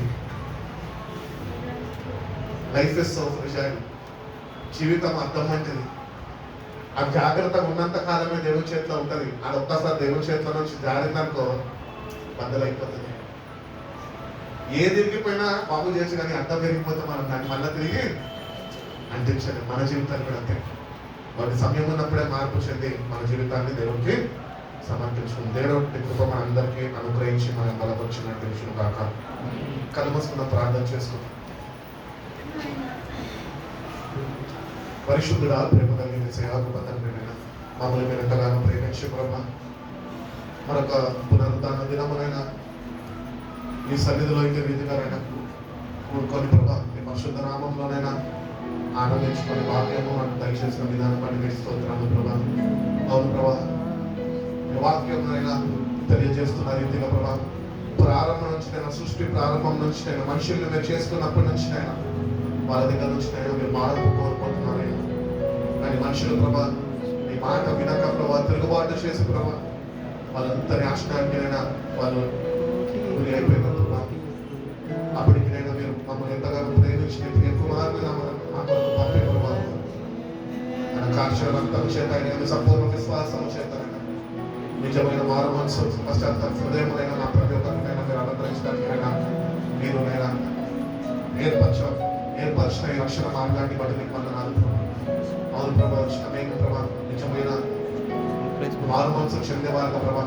Speaker 1: Life is so fragile. జీవితం అర్థం వంటిది. ఆ జాగ్రత్తగా ఉన్నంత కాలమే దేవుని చేతిలో ఉంటుంది. అది ఒక్కసారి దేవుని చేతిలో నుంచి జారిందనుకో బద్దలైపోతుంది. ఏ తిరిగిపోయినా బాగు చేసి కానీ అడ్డం పెరిగిపోతే మనం దాన్ని మళ్ళీ తిరిగి అంటించండి. మన జీవితాన్ని కూడా అంతే. వాటి సమయం ఉన్నప్పుడే మార్పు చెంది మన జీవితాన్ని దేవునికి సమర్పించుకుని దేవుడి కృప మనందరికీ అనుగ్రహించి మనం బలపరిచినట్టు విషయం కాక కలుమసుకున్న ప్రార్థన చేసుకుంటాం. పరిశుద్ధుడా, ప్రేమ కలిగిన సేవాకుపతంగా మమ్మల్ని మీరు ఎంతగానో ప్రేమించే బ్రహ్మ, మరొక పునరుద్ధాన దినమునైనా మీ సన్నిధిలో ఇంకే రీతిగానైనా కూడుకొని ప్రభా మీ పరిశుద్ధ నామంలోనైనా ఆనందించుకొని వాక్యము నాకు దయచేసిన విధానం బట్టి మీరు స్తోత్రాలు ప్రభా. అవును ప్రభా, మీ వాక్యంనైనా తెలియజేస్తున్న రీతిగా ప్రభా, ప్రారంభం నుంచి నేను సృష్టి ప్రారంభం నుంచి నేను మనుషుల్ని మీరు చేసుకున్నప్పటి నుంచి నేను వాళ్ళ దగ్గర నుంచి నేను మీరు మార్పు కోరుకుంటున్నారైనా, కానీ మనుషులు ప్రభా మీ మాట వినక ప్రభా తిరుగుబాటు చేసి ప్రభా వాళ్ళంతా నాశనానికి అయినా వాళ్ళు గురి అయిపోయిన ప్రభా. అప్పటికి నేను మీరు మమ్మల్ని ఎంతగానో ప్రేమించిన ప్రియ కుమారుని మాకు పంపే ప్రభా, మన కార్యక్రమం చేత ఆయన సంపూర్ణ విశ్వాసం చేత నిజమైన మారు మనసు పశ్చాత్తాప హృదయములైన నా ప్రతి ఒక్కరికైనా మీరు అనుగ్రహించడానికైనా మీరు నైనా ఏర్పరిచిన ఈ రక్షణ మార్గాన్ని బట్టి మీకు వందనాలు. అవును ప్రభా, వచ్చిన మేము ప్రభా నిజమైన మారు మనసు చెందేవారుగా ప్రభా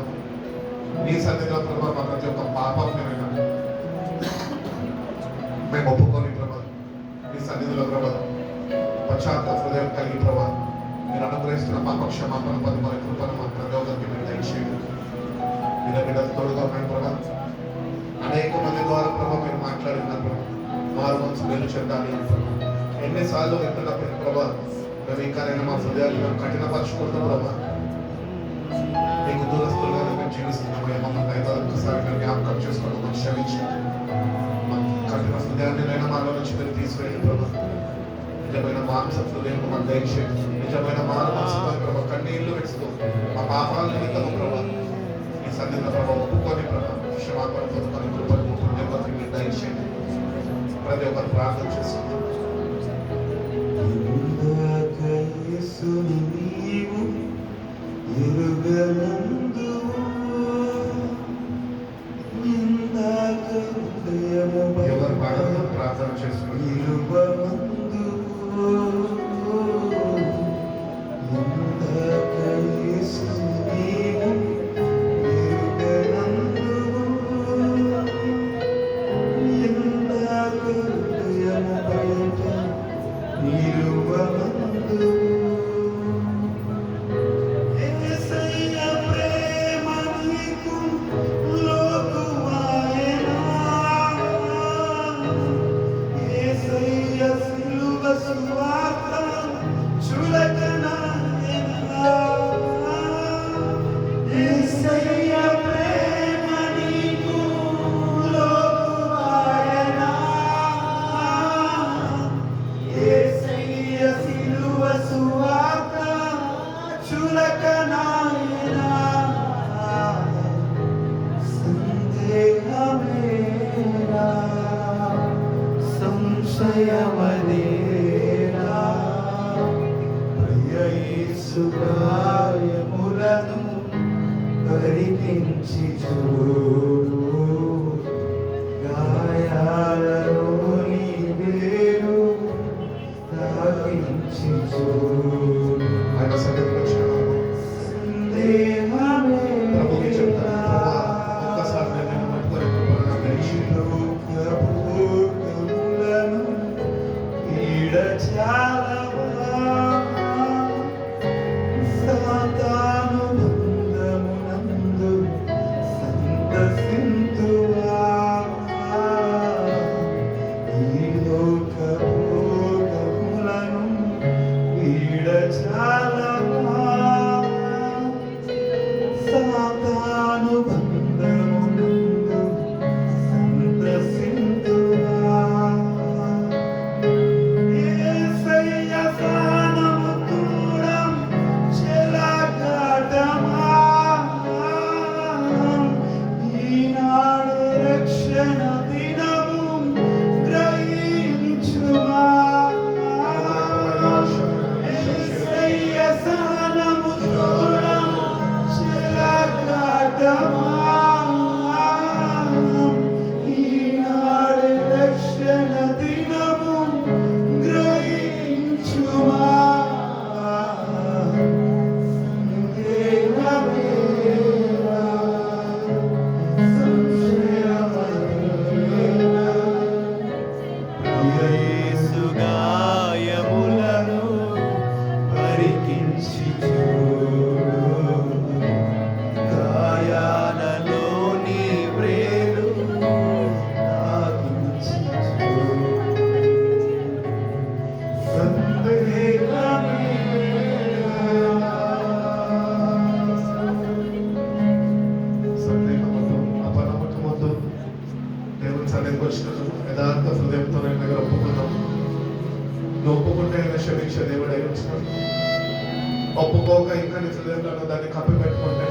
Speaker 1: నీ సన్నిధిలో ప్రభా మా ప్రతి ఒక్క పాపం మేము ఒప్పుకొని ప్రభా నీ సన్నిధిలో ప్రభా పశ్చాత్తాప హృదయం కలిగి ప్రభా మీరు అనుగ్రహిస్తున్న పాప క్షమాపణ పొంది మన కృపను మా ప్రతి ఒక్కరికి మీరు దయచేయండి. మీరు బిడ్డలు తోడుగా ఉన్నాయి ప్రభా. అనేక మంది ద్వారా ప్రభా మీరు మాట్లాడినారు ప్రభా, మారు మనసు మేలు చెందాలి అంటున్నాం. ఎన్నిసార్లు వింటున్నప్పటికీ ప్రభా మేము ఇంకానైనా మా హృదయాలు మేము కఠినపరుచుకుంటాం ప్రభా. మీకు దూరస్తులుగానే మేము జీవిస్తున్నాము. మమ్మల్ని అయితే ఒక్కసారి మేము జ్ఞాపకం చేసుకుని మమ్మల్ని క్షమించండి. మా కఠిన హృదయాన్ని మాలో నుంచి మీరు తీసివేయండి ప్రభా. నిజమైన మాంస హృదయం మాకు దయచేయండి. నిజమైన మారు మనసుతో ప్రభా కన్నీళ్లు పెడుతూ మా పాపాల నిమిత్తము ప్రభా ఈ సన్నిధిలో ప్రభా ఒప్పుకొని ప్రభా క్షమాపణ పొందుకొని కృపను ప్రతి ఒక్కరికి మీరు దయచేయండి. ప్రతి ఒక్కరు ప్రార్థన చేస్తుంది. ఎవరు పాడతారు ప్రార్థన చేస్తున్నారు.
Speaker 2: పరికించి చూడు గాయాలను నీ వేలు తాకించి చూడు.
Speaker 1: ఆయన సన్నిధిలో
Speaker 2: సందేహమే
Speaker 1: ప్రభుకి చెప్తాను ప్రభా, ఒక్కసారి నేను పట్టుకొని కృపను దయచేయండి.
Speaker 2: లోకములను ఈడచాలవా సాతాను
Speaker 1: నువ్వు ఒప్పుకుంటే ఆయన క్షమించే దేవుడై వచ్చినాడు. ఒప్పుకోక ఇంకా నీ హృదయంలో దాన్ని కప్పి పెట్టుకుంటే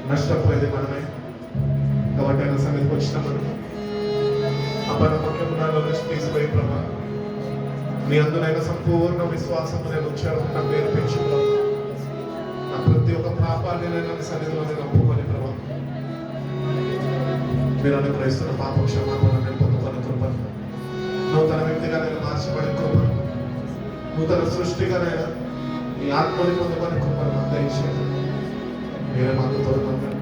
Speaker 1: నష్టపోయేది మనమే. కాబట్టి ఆయన సన్నిధికి వచ్చినప్పుడు అపనమ్మకం నాలో నుంచి తీసిపోయి ప్రభా, నీ అందునైనా సంపూర్ణ విశ్వాసం నేను వచ్చాను నాకు నేర్పించు ప్రభా. నా ప్రతి ఒక్క పాపాన్ని నేను నీ సన్నిధిలో నేను ఒప్పుకొని ప్రభా, మీరు అనుగ్రహిస్తున్న పాప క్షమాపణ నేను పొందుకున్న కృపను, నూతన వ్యక్తిగా నేను మార్చబడిన కృపను, నూతన సృష్టిగా నేను ఈ ఆత్మని పొందుకునే కృపను అందించేది మీరే మాకు తోడుకుంటారు.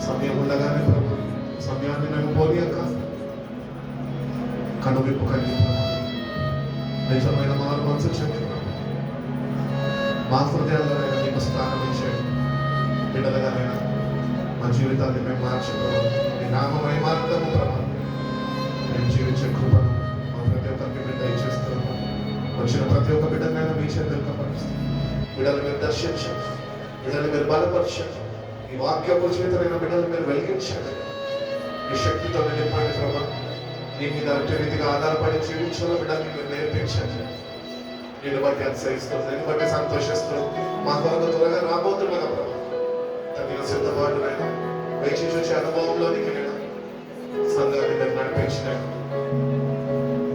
Speaker 1: సమయం ఉండగానే ప్రభు సమయాన్ని మేము పోనీయక కనువిప్పు కలిగి నిజమైన మారు మనసు చెంది మా హృదయాలైనా మీకు స్థానం ఇచ్చేది. బిడ్డలుగానైనా మా జీవితాన్ని మేము మార్చుకోవాలి. మీ నామమై మార్గము ప్రభావం మేము జీవించే కృపను మా ప్రతి ఒక్కరికి బిడ్డ ఇచ్చేస్తున్నాము. వచ్చిన ప్రతి ఒక్క బిడ్డనైనా మీ చేతులకు పరిస్థితి బిడ్డలు మీరు దర్శించండి, బిడ్డలు మీరు బలపరచండి. ఈ వాక్యపు చేతనైన బిడ్డలు మీరు వెలిగించండి. ఈ శక్తితో నింపండి ప్రభా. నీ మీద అట్టి రీతిగా ఆధారపడి జీవించాలో బిడ్డలు మీరు నేర్పించండి. నేను బట్టి అతిశయిస్తుంది, నేను బట్టి సంతోషిస్తుంది. మా కొరకు త్వరగా రాబోతున్నా ప్రభా. తగిన సిద్ధపాటునైనా వేచి చూసే అనుభవంలోనికి నేను సంఘాన్ని నేను నడిపించిన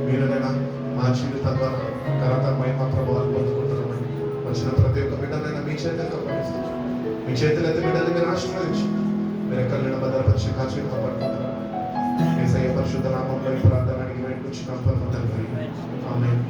Speaker 1: మీరునైనా మా జీవితం ద్వారా ఘనత మహిమ ప్రభావాలు పొందుకుంటున్నామని వచ్చిన ప్రతి ఒక్క బిడ్డనైనా మీ చేతులకు అప్పగిస్తున్నాను. మీ చేతులు అయితే బిడ్డలు మీరు ఆశీర్వదించి మీరు ఎక్కడ భద్రపరిచి కాచి కాపాడుకుంటున్నారు. యేసయ్య పరిశుద్ధ నామంలో ఈ ప్రార్థన అడిగి వేడుకొచ్చిన తండ్రి, ఆమేన్.